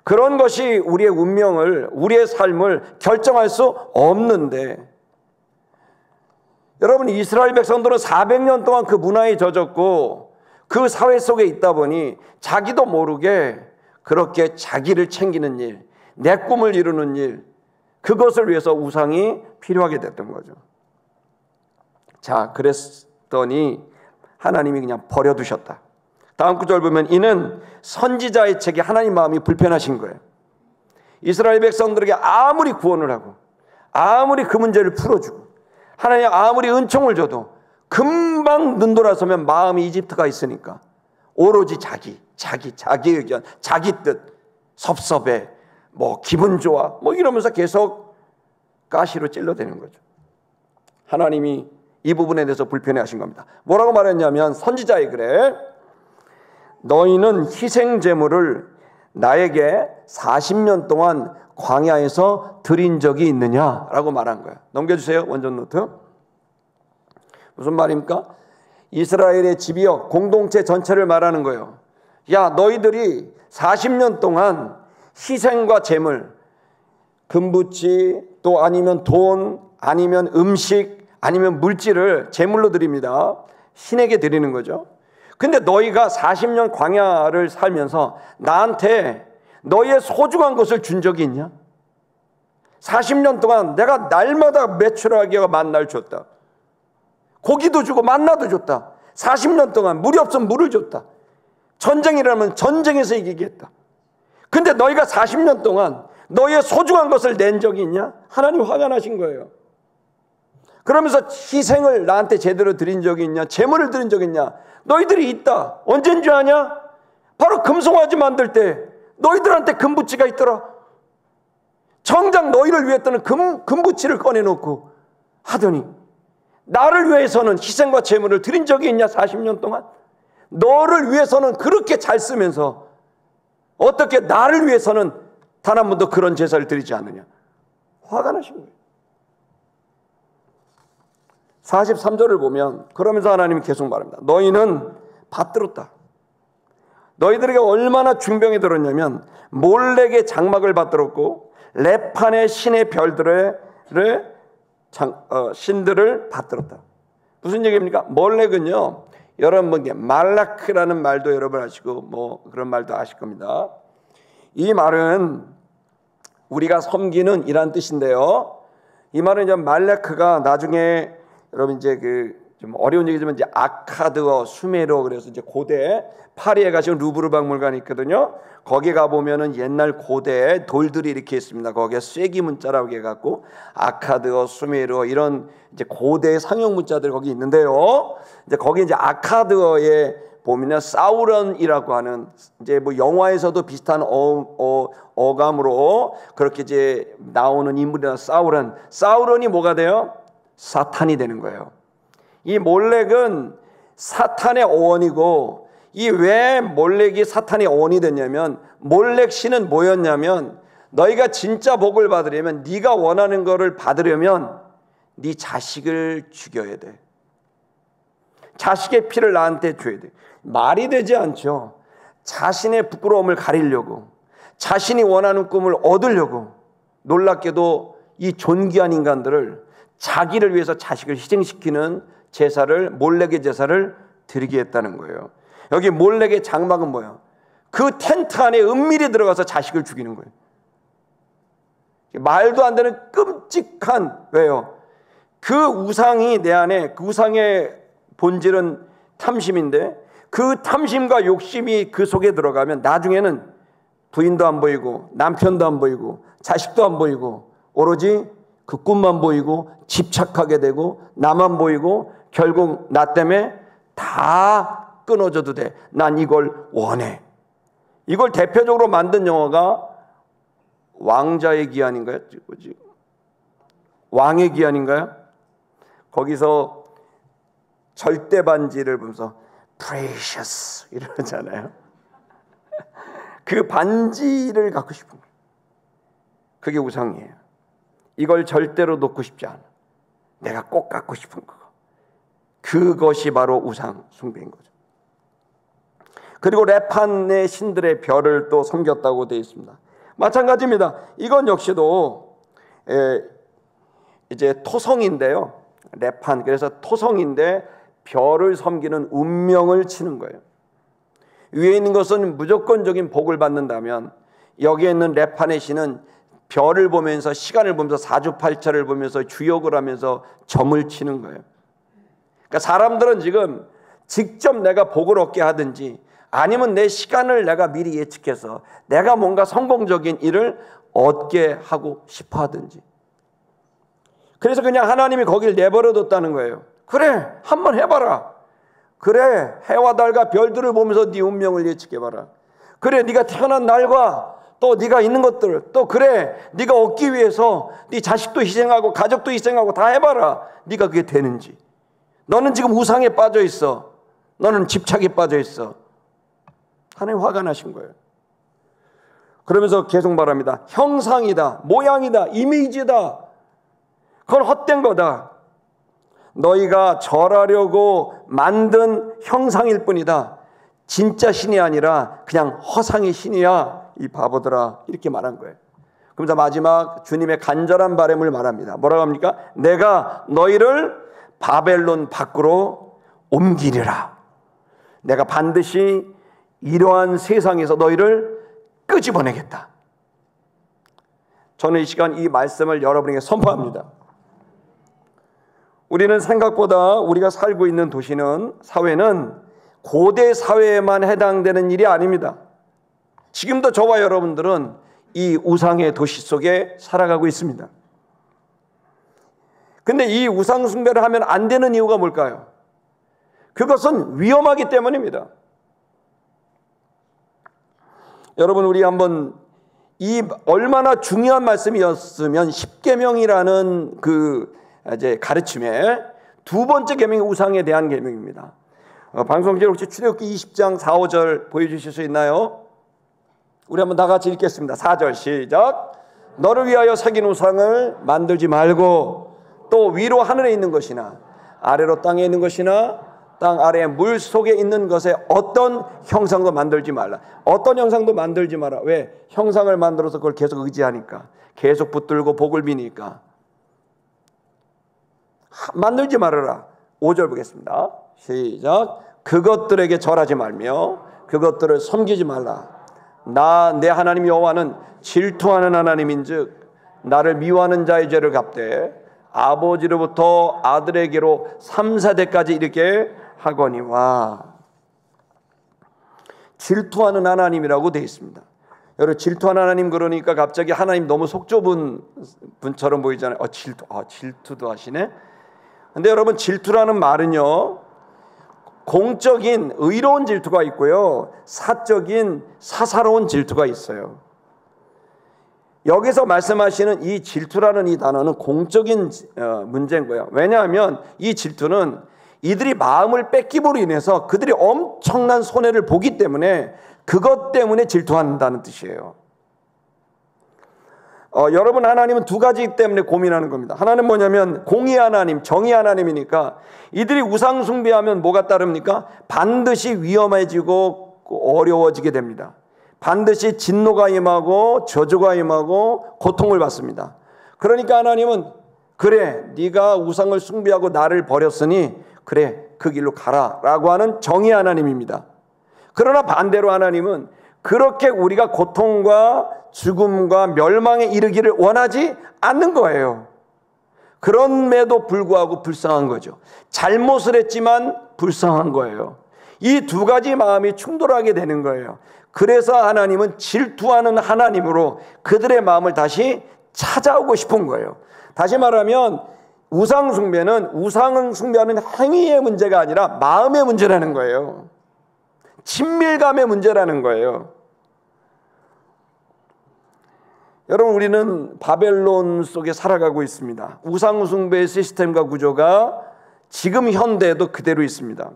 그런 것이 우리의 운명을, 우리의 삶을 결정할 수 없는데, 여러분 이스라엘 백성들은 400년 동안 그 문화에 젖었고 그 사회 속에 있다 보니 자기도 모르게 그렇게 자기를 챙기는 일, 내 꿈을 이루는 일, 그것을 위해서 우상이 필요하게 됐던 거죠. 자, 그랬더니 하나님이 그냥 버려두셨다. 다음 구절 보면 이는 선지자의 책에 하나님 마음이 불편하신 거예요. 이스라엘 백성들에게 아무리 구원을 하고 아무리 그 문제를 풀어주고 하나님 아무리 은총을 줘도 금방 눈 돌아서면 마음이 이집트가 있으니까 오로지 자기 의견, 자기 뜻, 섭섭해, 뭐 기분 좋아, 뭐 이러면서 계속 가시로 찔러대는 거죠. 하나님이 이 부분에 대해서 불편해하신 겁니다. 뭐라고 말했냐면 선지자에 그래, 너희는 희생 제물을 나에게 40년 동안 광야에서 드린 적이 있느냐라고 말한 거예요. 넘겨주세요. 원전 노트. 무슨 말입니까? 이스라엘의 집이요, 공동체 전체를 말하는 거예요. 야, 너희들이 40년 동안 희생과 제물, 금부치, 또 아니면 돈, 아니면 음식, 아니면 물질을 제물로 드립니다. 신에게 드리는 거죠. 근데 너희가 40년 광야를 살면서 나한테 너희의 소중한 것을 준 적이 있냐? 40년 동안 내가 날마다 메추라기와 만나를 줬다. 고기도 주고 만나도 줬다. 40년 동안 물이 없으면 물을 줬다. 전쟁이라면 전쟁에서 이기게 했다. 근데 너희가 40년 동안 너희의 소중한 것을 낸 적이 있냐? 하나님 화가 나신 거예요. 그러면서 희생을 나한테 제대로 드린 적이 있냐? 제물을 드린 적이 있냐? 너희들이 있다. 언제인 줄 아냐? 바로 금송아지 만들 때 너희들한테 금부치가 있더라. 정작 너희를 위해서는 금부치를 꺼내놓고 하더니 나를 위해서는 희생과 제물을 드린 적이 있냐? 40년 동안 너를 위해서는 그렇게 잘 쓰면서 어떻게 나를 위해서는 단 한 번도 그런 제사를 드리지 않느냐? 화가 나신 거예요. 43절을 보면 그러면서 하나님이 계속 말합니다. 너희는 받들었다. 너희들에게 얼마나 중병이 들었냐면 몰렉의 장막을 받들었고 레판의 신의 별들의 신들을 받들었다. 무슨 얘기입니까? 몰렉은요, 여러분 말라크라는 말도 여러분 아시고 뭐 그런 말도 아실 겁니다. 이 말은 우리가 섬기는 이란 뜻인데요. 이 말은 이제 말라크가 나중에 여러분 이제 좀 어려운 얘기지만 이제 아카드어, 수메르어, 그래서 이제 고대 파리에 가시면 루브르 박물관이 있거든요. 거기 가 보면은 옛날 고대 돌들이 이렇게 있습니다. 거기에 쐐기 문자라고 해갖고 아카드어, 수메르어 이런 이제 고대 상형 문자들 거기 있는데요. 이제 거기 이제 아카드어에 보면은 사우런이라고 하는 이제 뭐 영화에서도 비슷한 어감으로 그렇게 이제 나오는 인물이나 사우런이 뭐가 돼요? 사탄이 되는 거예요. 이 몰렉은 사탄의 어원이고, 이 왜 몰렉이 사탄의 어원이 됐냐면 몰렉 신은 뭐였냐면 너희가 진짜 복을 받으려면, 네가 원하는 거를 받으려면 네 자식을 죽여야 돼. 자식의 피를 나한테 줘야 돼. 말이 되지 않죠. 자신의 부끄러움을 가리려고, 자신이 원하는 꿈을 얻으려고, 놀랍게도 이 존귀한 인간들을 자기를 위해서 자식을 희생시키는 제사를, 몰렉의 제사를 드리게 했다는 거예요. 여기 몰렉의 장막은 뭐예요? 그 텐트 안에 은밀히 들어가서 자식을 죽이는 거예요. 말도 안 되는 끔찍한, 왜요? 그 우상이 내 안에, 그 우상의 본질은 탐심인데 그 탐심과 욕심이 그 속에 들어가면 나중에는 부인도 안 보이고 남편도 안 보이고 자식도 안 보이고 오로지 그 꿈만 보이고 집착하게 되고 나만 보이고 결국 나 때문에 다 끊어져도 돼. 난 이걸 원해. 이걸 대표적으로 만든 영화가 왕자의 기한인가요? 왕의 기한인가요? 거기서 절대 반지를 보면서 precious 이러잖아요. 그 반지를 갖고 싶은 거예요. 그게 우상이에요. 이걸 절대로 놓고 싶지 않아. 내가 꼭 갖고 싶은 거. 그것이 바로 우상 숭배인 거죠. 그리고 레판의 신들의 별을 또 섬겼다고 되어 있습니다. 마찬가지입니다. 이건 역시도 이제 토성인데요. 레판, 그래서 토성인데 별을 섬기는 운명을 치는 거예요. 위에 있는 것은 무조건적인 복을 받는다면 여기에 있는 레판의 신은 별을 보면서, 시간을 보면서, 사주팔자를 보면서 주역을 하면서 점을 치는 거예요. 그러니까 사람들은 지금 직접 내가 복을 얻게 하든지 아니면 내 시간을 내가 미리 예측해서 내가 뭔가 성공적인 일을 얻게 하고 싶어 하든지, 그래서 그냥 하나님이 거기를 내버려뒀다는 거예요. 그래, 한번 해봐라. 그래, 해와 달과 별들을 보면서 네 운명을 예측해봐라. 그래, 네가 태어난 날과 또 네가 있는 것들, 또 그래, 네가 얻기 위해서 네 자식도 희생하고 가족도 희생하고 다 해봐라. 네가 그게 되는지. 너는 지금 우상에 빠져 있어. 너는 집착에 빠져 있어. 하나님 화가 나신 거예요. 그러면서 계속 말합니다. 형상이다, 모양이다, 이미지다. 그건 헛된 거다. 너희가 절하려고 만든 형상일 뿐이다. 진짜 신이 아니라 그냥 허상의 신이야. 이 바보들아. 이렇게 말한 거예요. 그러면서 마지막 주님의 간절한 바람을 말합니다. 뭐라고 합니까? 내가 너희를 바벨론 밖으로 옮기리라. 내가 반드시 이러한 세상에서 너희를 끄집어내겠다. 저는 이 시간 이 말씀을 여러분에게 선포합니다. 우리는 생각보다 우리가 살고 있는 도시는, 사회는 고대 사회에만 해당되는 일이 아닙니다. 지금도 저와 여러분들은 이 우상의 도시 속에 살아가고 있습니다. 근데 이 우상 숭배를 하면 안 되는 이유가 뭘까요? 그것은 위험하기 때문입니다. 여러분, 우리 한번 이 얼마나 중요한 말씀이었으면 십계명이라는 그 이제 가르침의 두 번째 계명이 우상에 대한 계명입니다. 방송실 혹시 출애굽기 20장 4, 5절 보여주실 수 있나요? 우리 한번 다 같이 읽겠습니다. 4절 시작. 너를 위하여 새긴 우상을 만들지 말고 또 위로 하늘에 있는 것이나 아래로 땅에 있는 것이나 땅 아래에 물 속에 있는 것에 어떤 형상도 만들지 말라. 어떤 형상도 만들지 마라. 왜? 형상을 만들어서 그걸 계속 의지하니까, 계속 붙들고 복을 비니까. 만들지 말아라. 5절 보겠습니다. 시작. 그것들에게 절하지 말며 그것들을 섬기지 말라. 나 내 하나님 여호와는 질투하는 하나님인즉 나를 미워하는 자의 죄를 갚되 아버지로부터 아들에게로 3, 4대까지 이렇게 하거니와. 질투하는 하나님이라고 되어 있습니다. 여러분, 질투하는 하나님 그러니까 갑자기 하나님 너무 속 좁은 분처럼 보이잖아요. 질투도 하시네. 근데 여러분, 질투라는 말은요, 공적인 의로운 질투가 있고요, 사적인 사사로운 질투가 있어요. 여기서 말씀하시는 이 질투라는 이 단어는 공적인 문제인 거예요. 왜냐하면 이 질투는 이들이 마음을 뺏김으로 인해서 그들이 엄청난 손해를 보기 때문에, 그것 때문에 질투한다는 뜻이에요. 여러분, 하나님은 두 가지 때문에 고민하는 겁니다. 하나는 뭐냐면 공의 하나님, 정의 하나님이니까 이들이 우상 숭배하면 뭐가 따릅니까? 반드시 위험해지고 어려워지게 됩니다. 반드시 진노가 임하고 저주가 임하고 고통을 받습니다. 그러니까 하나님은 그래, 네가 우상을 숭배하고 나를 버렸으니 그래, 그 길로 가라라고 하는 정의 하나님입니다. 그러나 반대로 하나님은 그렇게 우리가 고통과 죽음과 멸망에 이르기를 원하지 않는 거예요. 그럼에도 불구하고 불쌍한 거죠. 잘못을 했지만 불쌍한 거예요. 이 두 가지 마음이 충돌하게 되는 거예요. 그래서 하나님은 질투하는 하나님으로 그들의 마음을 다시 찾아오고 싶은 거예요. 다시 말하면 우상 숭배는 우상을 숭배하는 행위의 문제가 아니라 마음의 문제라는 거예요. 친밀감의 문제라는 거예요. 여러분, 우리는 바벨론 속에 살아가고 있습니다. 우상 숭배의 시스템과 구조가 지금 현대에도 그대로 있습니다.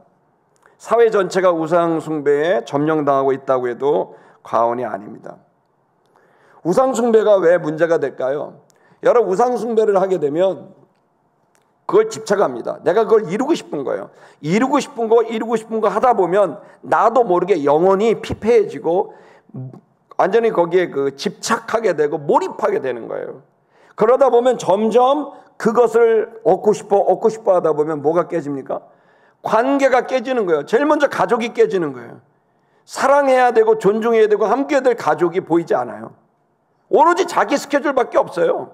사회 전체가 우상 숭배에 점령당하고 있다고 해도 과언이 아닙니다. 우상 숭배가 왜 문제가 될까요? 여러분, 우상 숭배를 하게 되면 그걸 집착합니다. 내가 그걸 이루고 싶은 거예요. 이루고 싶은 거 하다 보면 나도 모르게 영혼이 피폐해지고 완전히 거기에 집착하게 되고 몰입하게 되는 거예요. 그러다 보면 점점 그것을 얻고 싶어 하다 보면 뭐가 깨집니까? 관계가 깨지는 거예요. 제일 먼저 가족이 깨지는 거예요. 사랑해야 되고 존중해야 되고 함께해야 될 가족이 보이지 않아요. 오로지 자기 스케줄밖에 없어요.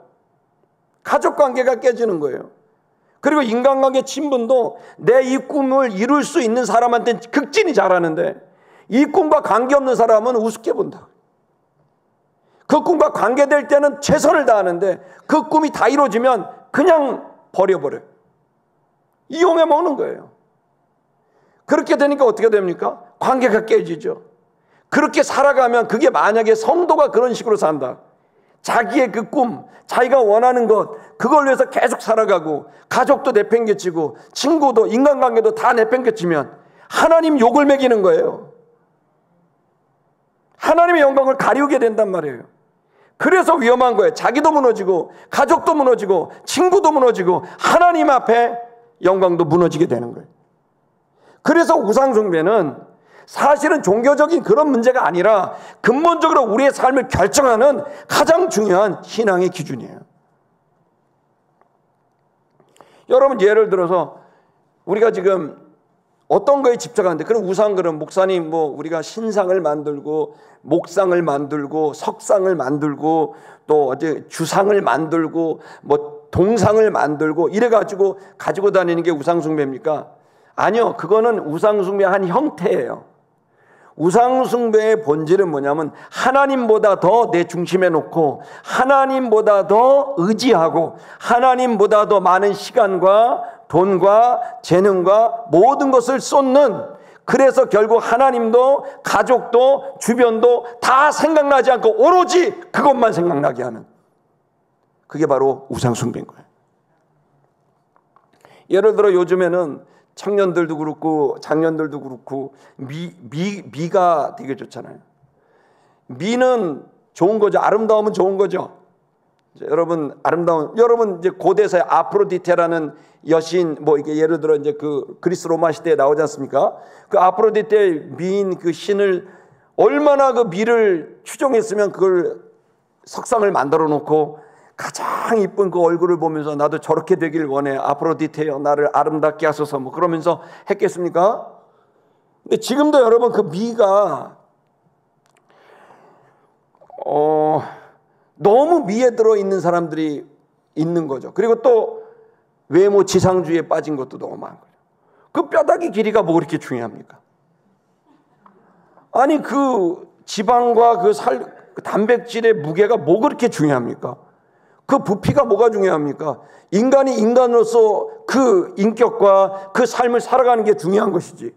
가족 관계가 깨지는 거예요. 그리고 인간관계 친분도 내 이 꿈을 이룰 수 있는 사람한테는 극진히 잘하는데 이 꿈과 관계없는 사람은 우습게 본다. 그 꿈과 관계될 때는 최선을 다하는데 그 꿈이 다 이루어지면 그냥 버려버려요. 이용해 먹는 거예요. 그렇게 되니까 어떻게 됩니까? 관계가 깨지죠. 그렇게 살아가면 그게 만약에 성도가 그런 식으로 산다. 자기의 그 꿈, 자기가 원하는 것, 그걸 위해서 계속 살아가고 가족도 내팽개치고 친구도 인간관계도 다 내팽개치면 하나님 욕을 매기는 거예요. 하나님의 영광을 가리우게 된단 말이에요. 그래서 위험한 거예요. 자기도 무너지고 가족도 무너지고 친구도 무너지고 하나님 앞에 영광도 무너지게 되는 거예요. 그래서 우상 숭배는 사실은 종교적인 그런 문제가 아니라 근본적으로 우리의 삶을 결정하는 가장 중요한 신앙의 기준이에요. 여러분, 예를 들어서 우리가 지금 어떤 거에 집착하는데, 그런 우상들은 목사님 우리가 신상을 만들고 목상을 만들고 석상을 만들고 또 어제 주상을 만들고 동상을 만들고 이래가지고 가지고 다니는 게 우상숭배입니까? 아니요, 그거는 우상숭배의 한 형태예요. 우상숭배의 본질은 뭐냐면 하나님보다 더 내 중심에 놓고 하나님보다 더 의지하고 하나님보다 더 많은 시간과 돈과 재능과 모든 것을 쏟는, 그래서 결국 하나님도 가족도 주변도 다 생각나지 않고 오로지 그것만 생각나게 하는, 그게 바로 우상숭배인 거예요. 예를 들어 요즘에는 청년들도 그렇고 장년들도 그렇고 미가 되게 좋잖아요. 미는 좋은 거죠. 아름다움은 좋은 거죠. 여러분, 여러분 이제 고대사의 아프로디테라는 여신, 이게 예를 들어 이제 그 그리스 로마 시대에 나오지 않습니까? 그 아프로디테 미인 그 신을 얼마나 그 미를 추종했으면 그걸 석상을 만들어 놓고 가장 이쁜 그 얼굴을 보면서 나도 저렇게 되길 원해, 아프로디테여 나를 아름답게 하소서 그러면서 했겠습니까? 근데 지금도 여러분 그 미가 너무 미에 들어 있는 사람들이 있는 거죠. 그리고 또 외모 지상주의에 빠진 것도 너무 많은 거죠. 그 뼈다귀 길이가 뭐 그렇게 중요합니까? 아니 그 지방과 그 단백질의 무게가 뭐 그렇게 중요합니까? 그 부피가 뭐가 중요합니까? 인간이 인간으로서 그 인격과 그 삶을 살아가는 게 중요한 것이지.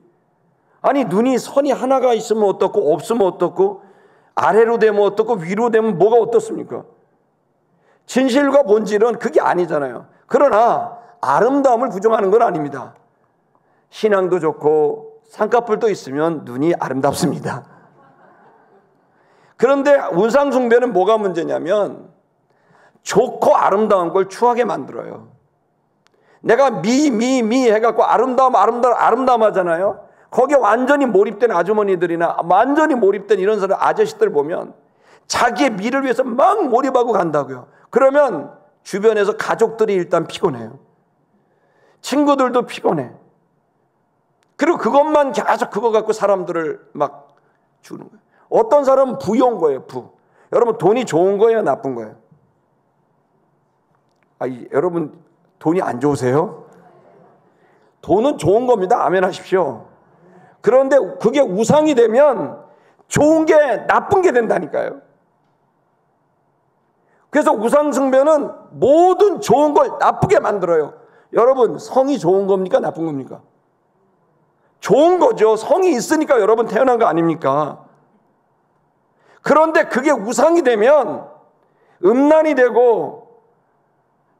아니 눈이 선이 하나가 있으면 어떻고 없으면 어떻고 아래로 되면 어떻고 위로 되면 뭐가 어떻습니까? 진실과 본질은 그게 아니잖아요. 그러나 아름다움을 부정하는 건 아닙니다. 신앙도 좋고 쌍꺼풀도 있으면 눈이 아름답습니다. 그런데 우상숭배는 뭐가 문제냐면 좋고 아름다운 걸 추하게 만들어요. 내가 미 해갖고 아름다움 하잖아요. 거기에 완전히 몰입된 아주머니들이나 완전히 몰입된 이런 사람 아저씨들 보면 자기의 미를 위해서 막 몰입하고 간다고요. 그러면 주변에서 가족들이 일단 피곤해요. 친구들도 피곤해. 그리고 그것만 계속 그거 갖고 사람들을 막 주는 거예요. 어떤 사람은 부여인 거예요. 여러분 돈이 좋은 거예요? 나쁜 거예요? 여러분 돈이 안 좋으세요? 돈은 좋은 겁니다. 아멘 하십시오. 그런데 그게 우상이 되면 좋은 게 나쁜 게 된다니까요. 그래서 우상 숭배는 모든 좋은 걸 나쁘게 만들어요. 여러분 성이 좋은 겁니까? 나쁜 겁니까? 좋은 거죠. 성이 있으니까 여러분 태어난 거 아닙니까? 그런데 그게 우상이 되면 음란이 되고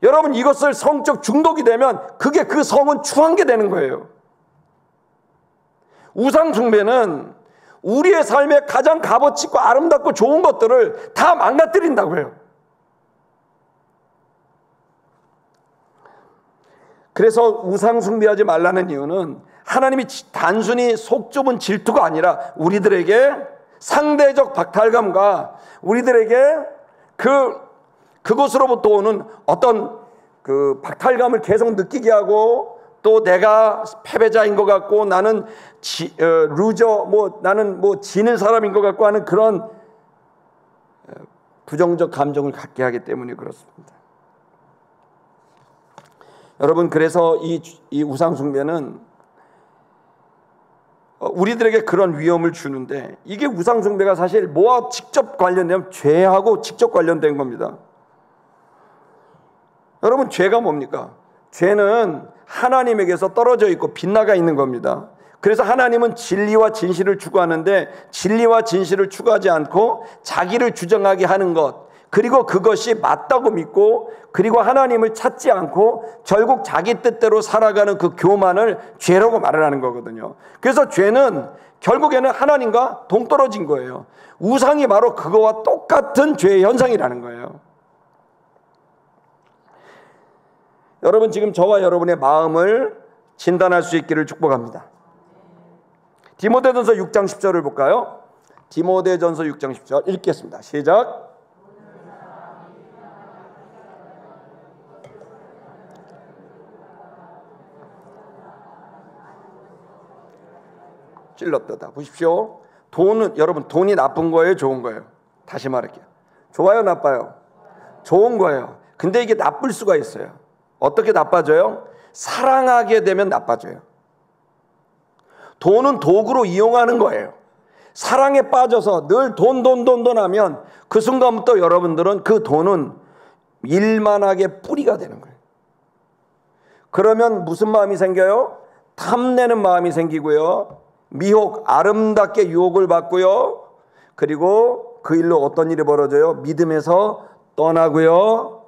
여러분 이것을 성적 중독이 되면 그게 그 성은 추한 게 되는 거예요. 우상 숭배는 우리의 삶에 가장 값어치고 아름답고 좋은 것들을 다 망가뜨린다고 해요. 그래서 우상 숭배하지 말라는 이유는 하나님이 단순히 속 좁은 질투가 아니라 우리들에게 상대적 박탈감과 우리들에게 그곳으로부터 오는 어떤 그 박탈감을 계속 느끼게 하고 또 내가 패배자인 것 같고 나는 루저 나는 지는 사람인 것 같고 하는 그런 부정적 감정을 갖게 하기 때문에 그렇습니다. 여러분 그래서 이 우상 숭배는 우리들에게 그런 위험을 주는데 이게 우상 숭배가 사실 뭐와 직접 관련되면 죄하고 직접 관련된 겁니다. 여러분 죄가 뭡니까? 죄는 하나님에게서 떨어져 있고 빗나가 있는 겁니다. 그래서 하나님은 진리와 진실을 추구하는데 진리와 진실을 추구하지 않고 자기를 주장하게 하는 것 그리고 그것이 맞다고 믿고 그리고 하나님을 찾지 않고 결국 자기 뜻대로 살아가는 그 교만을 죄라고 말을 하는 거거든요. 그래서 죄는 결국에는 하나님과 동떨어진 거예요. 우상이 바로 그거와 똑같은 죄의 현상이라는 거예요. 여러분 지금 저와 여러분의 마음을 진단할 수 있기를 축복합니다. 디모데전서 6장 10절을 볼까요? 디모데전서 6장 10절 읽겠습니다. 시작. 찔렀다. 보십시오. 여러분 돈이 나쁜 거예요? 좋은 거예요? 다시 말할게요. 좋아요? 나빠요? 좋은 거예요. 근데 이게 나쁠 수가 있어요. 어떻게 나빠져요? 사랑하게 되면 나빠져요. 돈은 도구로 이용하는 거예요. 사랑에 빠져서 늘 돈 하면 그 순간부터 여러분들은 그 돈은 일만하게 뿌리가 되는 거예요. 그러면 무슨 마음이 생겨요? 탐내는 마음이 생기고요. 미혹, 아름답게 유혹을 받고요. 그리고 그 일로 어떤 일이 벌어져요? 믿음에서 떠나고요.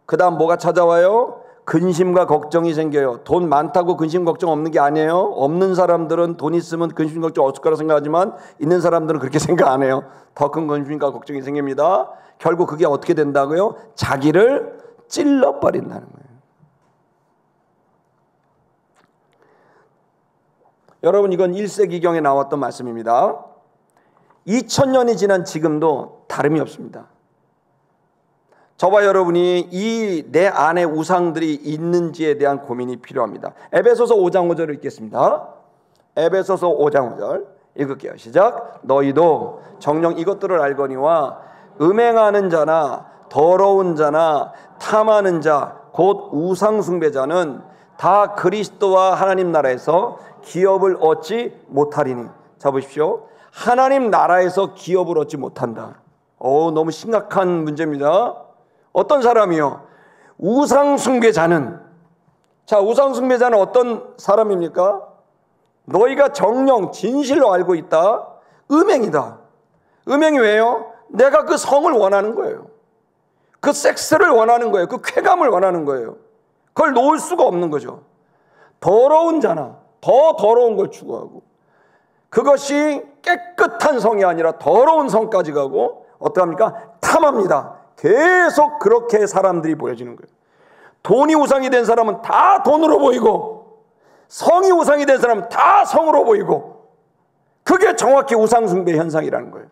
그 다음 뭐가 찾아와요? 근심과 걱정이 생겨요. 돈 많다고 근심 걱정 없는 게 아니에요. 없는 사람들은 돈 있으면 근심 걱정 없을 거라 생각하지만 있는 사람들은 그렇게 생각 안 해요. 더 큰 근심과 걱정이 생깁니다. 결국 그게 어떻게 된다고요? 자기를 찔러버린다는 거예요. 여러분 이건 1세기경에 나왔던 말씀입니다. 2000년이 지난 지금도 다름이 없습니다. 저와 여러분이 이 내 안에 우상들이 있는지에 대한 고민이 필요합니다. 에베소서 5장 5절을 읽겠습니다. 에베소서 5장 5절 읽을게요. 시작. 너희도 정녕 이것들을 알거니와 음행하는 자나 더러운 자나 탐하는 자 곧 우상 숭배자는 다 그리스도와 하나님 나라에서 기업을 얻지 못하리니. 자 보십시오. 하나님 나라에서 기업을 얻지 못한다. 너무 심각한 문제입니다. 어떤 사람이요? 우상숭배자는. 자, 우상숭배자는 어떤 사람입니까? 너희가 정령 진실로 알고 있다. 음행이다. 음행이 왜요? 내가 그 성을 원하는 거예요. 그 섹스를 원하는 거예요. 그 쾌감을 원하는 거예요. 그걸 놓을 수가 없는 거죠. 더러운 자나 더 더러운 걸 추구하고 그것이 깨끗한 성이 아니라 더러운 성까지 가고 어떡합니까? 탐합니다. 계속 그렇게 사람들이 보여지는 거예요. 돈이 우상이 된 사람은 다 돈으로 보이고 성이 우상이 된 사람은 다 성으로 보이고 그게 정확히 우상숭배 현상이라는 거예요.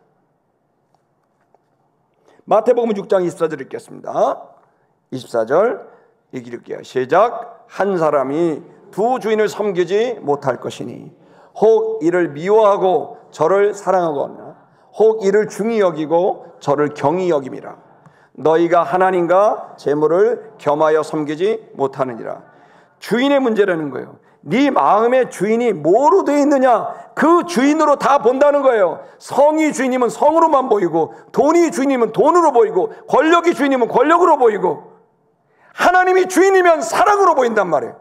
마태복음 6장 24절 읽겠습니다. 24절 읽을게요. 시작. 한 사람이 두 주인을 섬기지 못할 것이니 혹 이를 미워하고 저를 사랑하거나 혹 이를 중히 여기고 저를 경히 여김이라. 너희가 하나님과 재물을 겸하여 섬기지 못하느니라. 주인의 문제라는 거예요. 네 마음의 주인이 뭐로 되어 있느냐, 그 주인으로 다 본다는 거예요. 성이 주인이면 성으로만 보이고, 돈이 주인이면 돈으로 보이고, 권력이 주인이면 권력으로 보이고, 하나님이 주인이면 사랑으로 보인단 말이에요.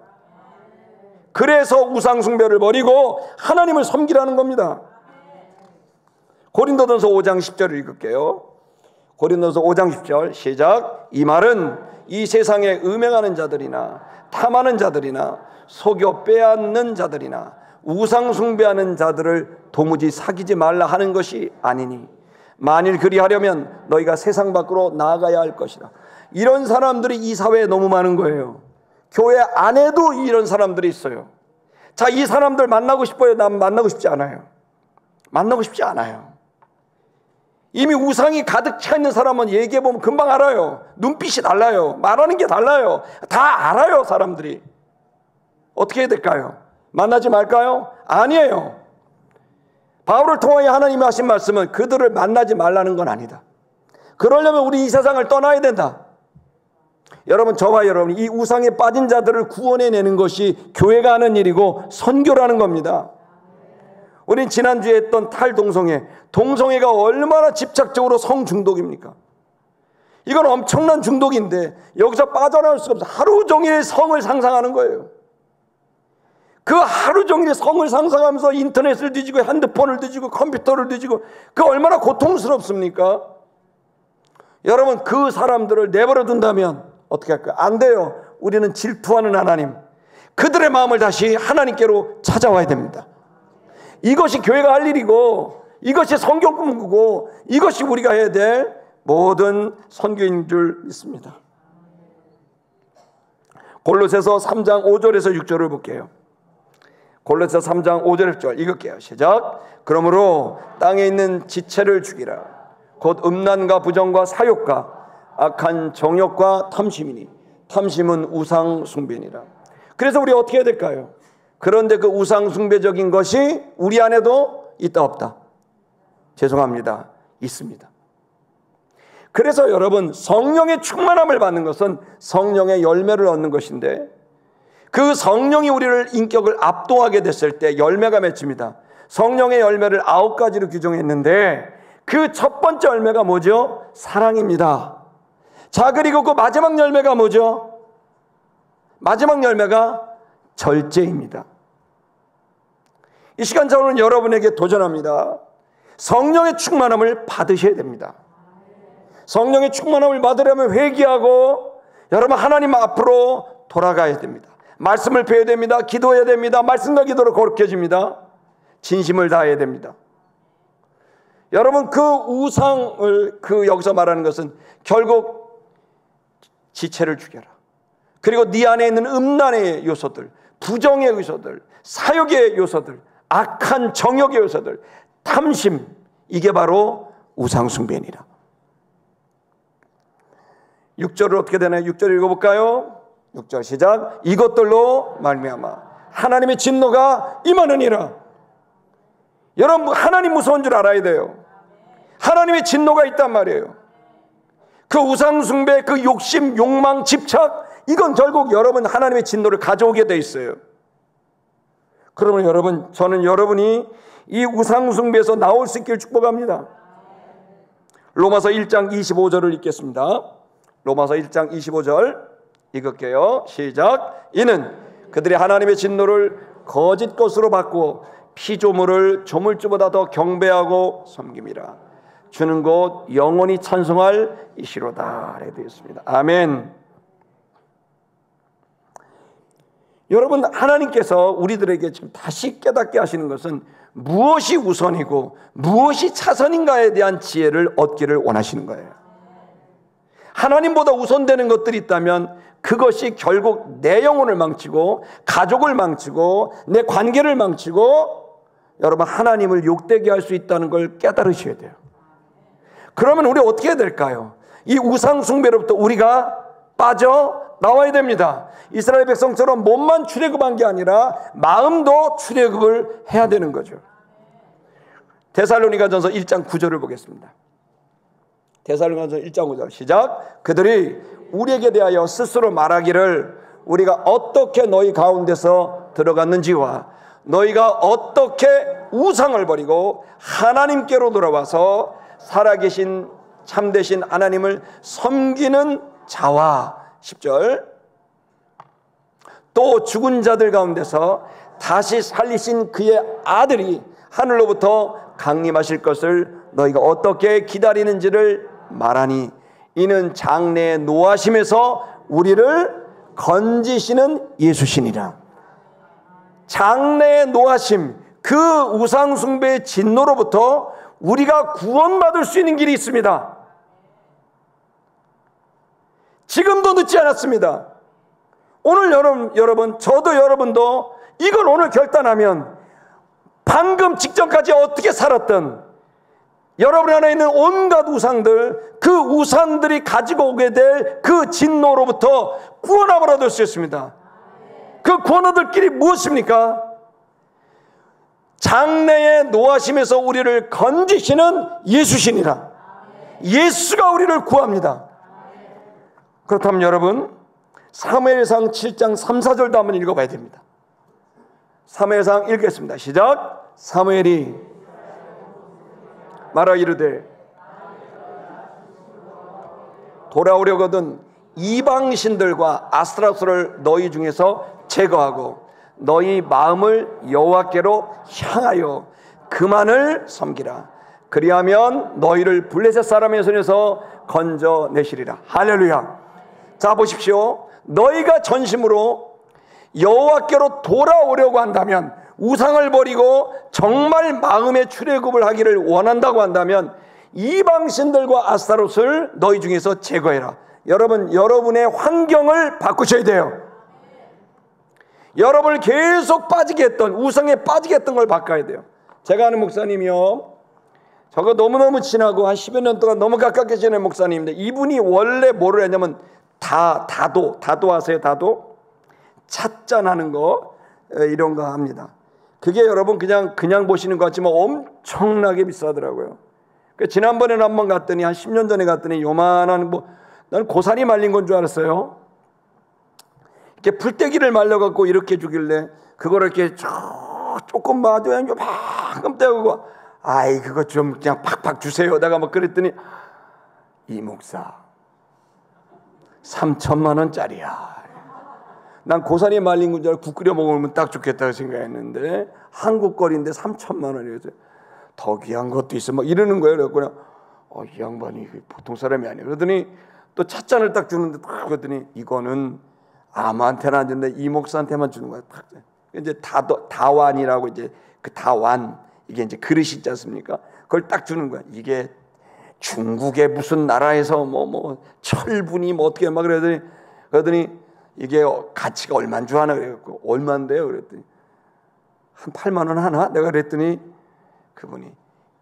그래서 우상숭배를 버리고 하나님을 섬기라는 겁니다. 고린도전서 5장 10절을 읽을게요. 고린도전서 5장 10절 시작. 이 말은 이 세상에 음행하는 자들이나 탐하는 자들이나 속여 빼앗는 자들이나 우상숭배하는 자들을 도무지 사귀지 말라 하는 것이 아니니 만일 그리하려면 너희가 세상 밖으로 나아가야 할 것이다. 이런 사람들이 이 사회에 너무 많은 거예요. 교회 안에도 이런 사람들이 있어요. 자, 이 사람들 만나고 싶어요? 난 만나고 싶지 않아요. 만나고 싶지 않아요. 이미 우상이 가득 차 있는 사람은 얘기해보면 금방 알아요. 눈빛이 달라요. 말하는 게 달라요. 다 알아요, 사람들이. 어떻게 해야 될까요? 만나지 말까요? 아니에요. 바울을 통하여 하나님이 하신 말씀은 그들을 만나지 말라는 건 아니다. 그러려면 우리 이 세상을 떠나야 된다. 여러분, 저와 여러분, 이 우상에 빠진 자들을 구원해내는 것이 교회가 하는 일이고 선교라는 겁니다. 우린 지난주에 했던 탈동성애, 동성애가 얼마나 집착적으로 성중독입니까? 이건 엄청난 중독인데 여기서 빠져나올 수가 없어요. 하루 종일 성을 상상하는 거예요. 그 하루 종일 성을 상상하면서 인터넷을 뒤지고 핸드폰을 뒤지고 컴퓨터를 뒤지고, 그 얼마나 고통스럽습니까? 여러분, 그 사람들을 내버려 둔다면 어떻게 할까요? 안 돼요. 우리는 질투하는 하나님, 그들의 마음을 다시 하나님께로 찾아와야 됩니다. 이것이 교회가 할 일이고, 이것이 성경 공부고, 이것이 우리가 해야 될 모든 선교인 줄 믿습니다. 골로새서 3장 5절에서 6절을 볼게요. 골로새서 3장 5절 6절 읽을게요. 시작. 그러므로 땅에 있는 지체를 죽이라. 곧 음란과 부정과 사욕과 악한 정욕과 탐심이니 탐심은 우상 숭배니라. 그래서 우리 어떻게 해야 될까요? 그런데 그 우상 숭배적인 것이 우리 안에도 있다 없다? 죄송합니다. 있습니다. 그래서 여러분, 성령의 충만함을 받는 것은 성령의 열매를 얻는 것인데, 그 성령이 우리를 인격을 압도하게 됐을 때 열매가 맺힙니다. 성령의 열매를 9가지로 규정했는데 그 첫 번째 열매가 뭐죠? 사랑입니다. 자, 그리고 그 마지막 열매가 뭐죠? 마지막 열매가 절제입니다. 이 시간 저는 여러분에게 도전합니다. 성령의 충만함을 받으셔야 됩니다. 성령의 충만함을 받으려면 회개하고 여러분 하나님 앞으로 돌아가야 됩니다. 말씀을 배워야 됩니다. 기도해야 됩니다. 말씀과 기도로 거룩해집니다. 진심을 다해야 됩니다. 여러분, 그 우상을 여기서 말하는 것은 결국 지체를 죽여라. 그리고 네 안에 있는 음란의 요소들, 부정의 요소들, 사욕의 요소들, 악한 정욕의 요소들, 탐심, 이게 바로 우상숭배니라. 6절을 어떻게 되나요? 6절 읽어볼까요? 6절 시작. 이것들로 말미암아 하나님의 진노가 임하느니라. 여러분, 하나님 무서운 줄 알아야 돼요. 하나님의 진노가 있단 말이에요. 그 우상숭배, 그 욕심, 욕망, 집착, 이건 결국 여러분 하나님의 진노를 가져오게 돼 있어요. 그러면 여러분, 저는 여러분이 이 우상숭배에서 나올 수 있기를 축복합니다. 로마서 1장 25절을 읽겠습니다. 로마서 1장 25절 읽을게요. 시작. 이는 그들이 하나님의 진노를 거짓 것으로 바꾸어 피조물을 조물주보다 더 경배하고 섬김이라. 주는 곧 영원히 찬송할 이시로다. 이렇게 되어 있습니다. 아멘. 여러분, 하나님께서 우리들에게 지금 다시 깨닫게 하시는 것은 무엇이 우선이고 무엇이 차선인가에 대한 지혜를 얻기를 원하시는 거예요. 하나님보다 우선되는 것들이 있다면 그것이 결국 내 영혼을 망치고 가족을 망치고 내 관계를 망치고 여러분 하나님을 욕되게 할 수 있다는 걸 깨달으셔야 돼요. 그러면 우리 어떻게 해야 될까요? 이 우상 숭배로부터 우리가 빠져 나와야 됩니다. 이스라엘 백성처럼 몸만 출애굽한 게 아니라 마음도 출애굽을 해야 되는 거죠. 데살로니가전서 1장 9절을 보겠습니다. 데살로니가전서 1장 9절 시작. 그들이 우리에게 대하여 스스로 말하기를 우리가 어떻게 너희 가운데서 들어갔는지와 너희가 어떻게 우상을 버리고 하나님께로 돌아와서 살아계신 참되신 하나님을 섬기는 자와 10절 또 죽은 자들 가운데서 다시 살리신 그의 아들이 하늘로부터 강림하실 것을 너희가 어떻게 기다리는지를 말하니 이는 장래의 노하심에서 우리를 건지시는 예수시니라. 장래의 노하심, 그 우상 숭배의 진노로부터 우리가 구원받을 수 있는 길이 있습니다. 지금도 늦지 않았습니다. 오늘 여러분, 저도 여러분도 이걸 오늘 결단하면 방금 직전까지 어떻게 살았던 여러분 안에 있는 온갖 우상들, 그 우상들이 가지고 오게 될 그 진노로부터 구원함을 얻을 수 있습니다. 그 구원 얻을 길이 무엇입니까? 장래의 노하심에서 우리를 건지시는 예수시니라. 예수가 우리를 구합니다. 그렇다면 여러분, 사무엘상 7장 3, 4절도 한번 읽어봐야 됩니다. 사무엘상 읽겠습니다. 시작. 사무엘이 말하 이르되 돌아오려거든 이방신들과 아스타로스를 너희 중에서 제거하고 너희 마음을 여호와께로 향하여 그만을 섬기라. 그리하면 너희를 블레셋 사람의 손에서 건져내시리라. 할렐루야. 자 보십시오. 너희가 전심으로 여호와께로 돌아오려고 한다면, 우상을 버리고 정말 마음의 출애굽을 하기를 원한다고 한다면 이방신들과 아스타롯을 너희 중에서 제거해라. 여러분, 여러분의 환경을 바꾸셔야 돼요. 여러분을 계속 빠지게 했던, 우상에 빠지게 했던 걸 바꿔야 돼요. 제가 아는 목사님이요, 저거 너무너무 친하고 한 10여 년 동안 너무 가깝게 지낸 목사님인데, 이분이 원래 뭐를 했냐면 다도 아세요? 다도? 찻잔하는 거, 이런 거 합니다. 그게 여러분 그냥 보시는 것 같지만 엄청나게 비싸더라고요. 지난번에는 한번 갔더니, 한 10년 전에 갔더니 요만한, 나는 고사리 말린 건 줄 알았어요. 이렇게 풀떼기를 말려갖고 이렇게 주길래 그거를 이렇게 조금 맞아야 요만큼 떼고, 아이 그거 좀 그냥 팍팍 주세요. 내가 막 그랬더니, 이 목사 3천만 원짜리야. 난 고사리 말린 건 줄 알고 국 끓여 먹으면 딱 좋겠다고 생각했는데 한국 거리인데 3천만 원이었어요. 더 귀한 것도 있어 막 이러는 거예요. 그래서 이 양반이 보통 사람이 아니에요. 그러더니 또 찻잔을 딱 주는데 딱 그랬더니 이거는 아무한테나 안 주는데 이 목사한테만 주는 거야. 딱. 이제 다완이라고, 이제 그 다완, 이게 이제 그릇이 있지 않습니까? 그걸 딱 주는 거야. 이게 중국의 무슨 나라에서 뭐 철분이 뭐 어떻게 막 그러더니 이게 가치가 얼마인 줄 아나? 그래갖고 얼마인데요? 그랬더니 한 8만 원 하나? 내가 그랬더니 그분이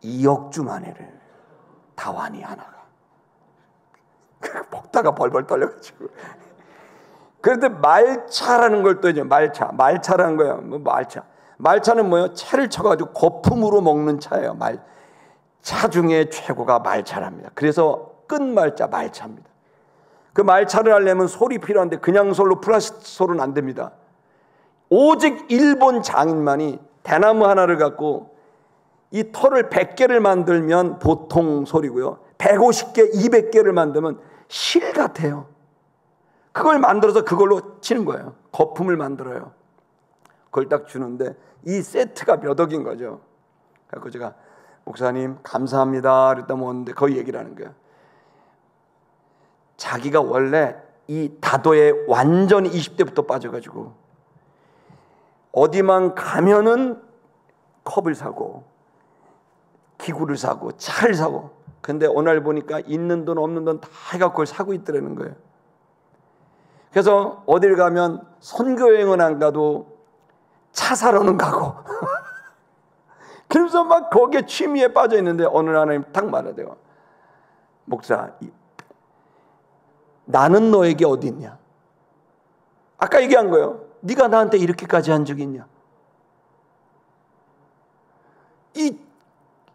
2억 주만해를 다완이 하나가. 먹다가 벌벌 떨려가지고. 그런데 말차라는 걸 또 이제 말차라는 거야. 뭐 말차는 뭐예요? 채를 쳐가지고 거품으로 먹는 차예요. 차 중에 최고가 말차랍니다. 그래서 끝말자 말차입니다. 그 말차를 하려면 솔이 필요한데 그냥 솔로, 플라스틱 솔은 안 됩니다. 오직 일본 장인만이 대나무 하나를 갖고 이 털을 100개를 만들면 보통 솔이고요, 150개, 200개를 만들면 실 같아요. 그걸 만들어서 그걸로 치는 거예요. 거품을 만들어요. 그걸 딱 주는데 이 세트가 몇 억인 거죠. 그래서 제가 목사님 감사합니다 그랬다 오는데 거의 얘기를 하는 거예요. 자기가 원래 이 다도에 완전히 20대부터 빠져가지고 어디만 가면은 컵을 사고 기구를 사고 차를 사고, 근데 오늘 보니까 있는 돈 없는 돈 다 해갖고 그걸 사고 있더라는 거예요. 그래서 어딜 가면 선교여행은 안 가도 차 사러는 가고 그러면서 막 거기에 취미에 빠져 있는데 어느 날 하나님 딱 말하대요. 목사, 나는 너에게 어디 있냐? 아까 얘기한 거예요. 네가 나한테 이렇게까지 한 적이 있냐?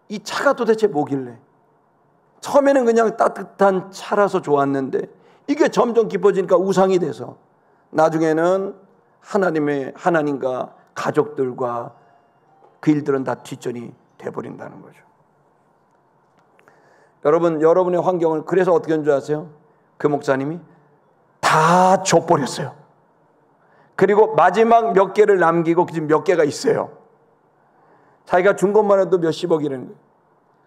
이 차가 도대체 뭐길래? 처음에는 그냥 따뜻한 차라서 좋았는데 이게 점점 깊어지니까 우상이 돼서 나중에는 하나님과 가족들과 그 일들은 다 뒷전이 돼버린다는 거죠. 여러분의 환경을 그래서 어떻게 한 줄 아세요? 그 목사님이 다 줘버렸어요. 그리고 마지막 몇 개를 남기고 지금 몇 개가 있어요. 자기가 준 것만 해도 몇십억이라는 거예요.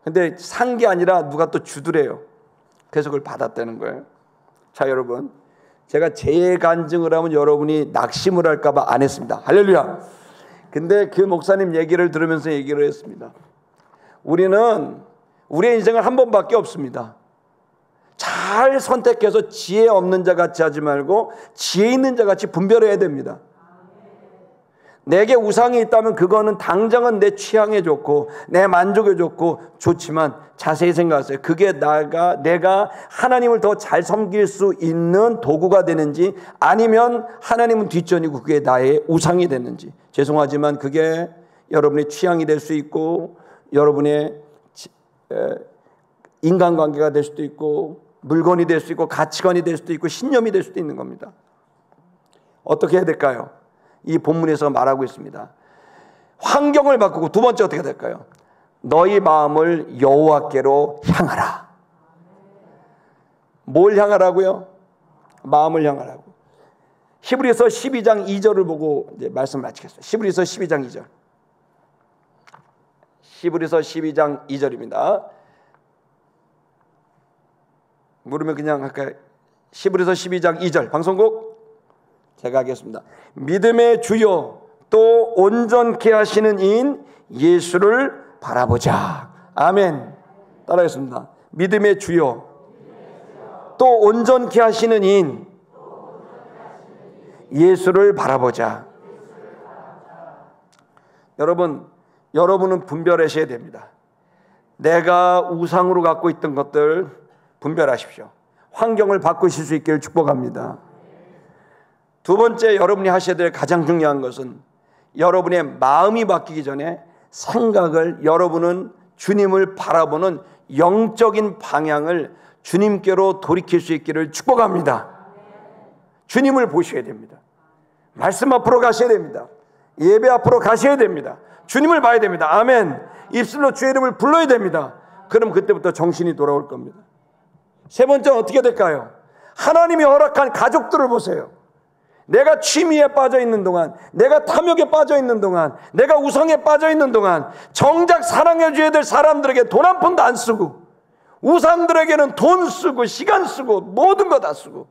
근데 산 게 아니라 누가 또 주더래요. 그래서 그걸 받았다는 거예요. 자, 여러분, 제가 재간증을 하면 여러분이 낙심을 할까 봐 안 했습니다. 할렐루야. 근데 그 목사님 얘기를 들으면서 얘기를 했습니다. 우리는 우리의 인생을 한 번밖에 없습니다. 잘 선택해서 지혜 없는 자 같이 하지 말고 지혜 있는 자 같이 분별해야 됩니다. 내게 우상이 있다면 그거는 당장은 내 취향에 좋고 내 만족에 좋고 좋지만 자세히 생각하세요. 그게 내가 하나님을 더 잘 섬길 수 있는 도구가 되는지 아니면 하나님은 뒷전이고 그게 나의 우상이 되는지. 죄송하지만 그게 여러분의 취향이 될 수 있고 여러분의 인간관계가 될 수도 있고 물건이 될 수 있고 가치관이 될 수도 있고 신념이 될 수도 있는 겁니다. 어떻게 해야 될까요? 이 본문에서 말하고 있습니다. 환경을 바꾸고 두 번째 어떻게 될까요? 너희 마음을 여호와께로 향하라. 뭘 향하라고요? 마음을 향하라고. 히브리서 12장 2절을 보고 이제 말씀을 마치겠습니다. 히브리서 12장 2절. 히브리서 12장 2절입니다. 모르면 그냥 할까요? 히브리서 12장 2절 방송국 제가 하겠습니다. 믿음의 주요 또 온전케 하시는 이인 예수를 바라보자. 아멘. 따라하겠습니다. 믿음의 주요 또 온전케 하시는 이인 예수를 바라보자. 여러분은 분별하셔야 됩니다. 내가 우상으로 갖고 있던 것들 분별하십시오. 환경을 바꾸실 수 있기를 축복합니다. 두 번째 여러분이 하셔야 될 가장 중요한 것은 여러분의 마음이 바뀌기 전에 생각을 여러분은 주님을 바라보는 영적인 방향을 주님께로 돌이킬 수 있기를 축복합니다. 주님을 보셔야 됩니다. 말씀 앞으로 가셔야 됩니다. 예배 앞으로 가셔야 됩니다. 주님을 봐야 됩니다. 아멘. 입술로 주의 이름을 불러야 됩니다. 그럼 그때부터 정신이 돌아올 겁니다. 세 번째는 어떻게 될까요? 하나님이 허락한 가족들을 보세요. 내가 취미에 빠져 있는 동안, 내가 탐욕에 빠져 있는 동안, 내가 우상에 빠져 있는 동안 정작 사랑해 줘야 될 사람들에게 돈 한 푼도 안 쓰고 우상들에게는 돈 쓰고 시간 쓰고 모든 거 다 쓰고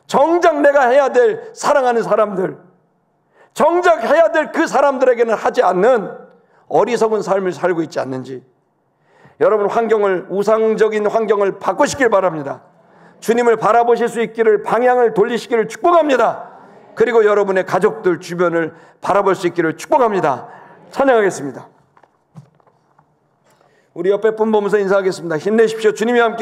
정작 내가 해야 될 사랑하는 사람들, 정작 해야 될 그 사람들에게는 하지 않는 어리석은 삶을 살고 있지 않는지 여러분 우상적인 환경을 바꾸시길 바랍니다. 주님을 바라보실 수 있기를 방향을 돌리시기를 축복합니다. 그리고 여러분의 가족들 주변을 바라볼 수 있기를 축복합니다. 찬양하겠습니다. 우리 옆에 분 보면서 인사하겠습니다. 힘내십시오. 주님이 함께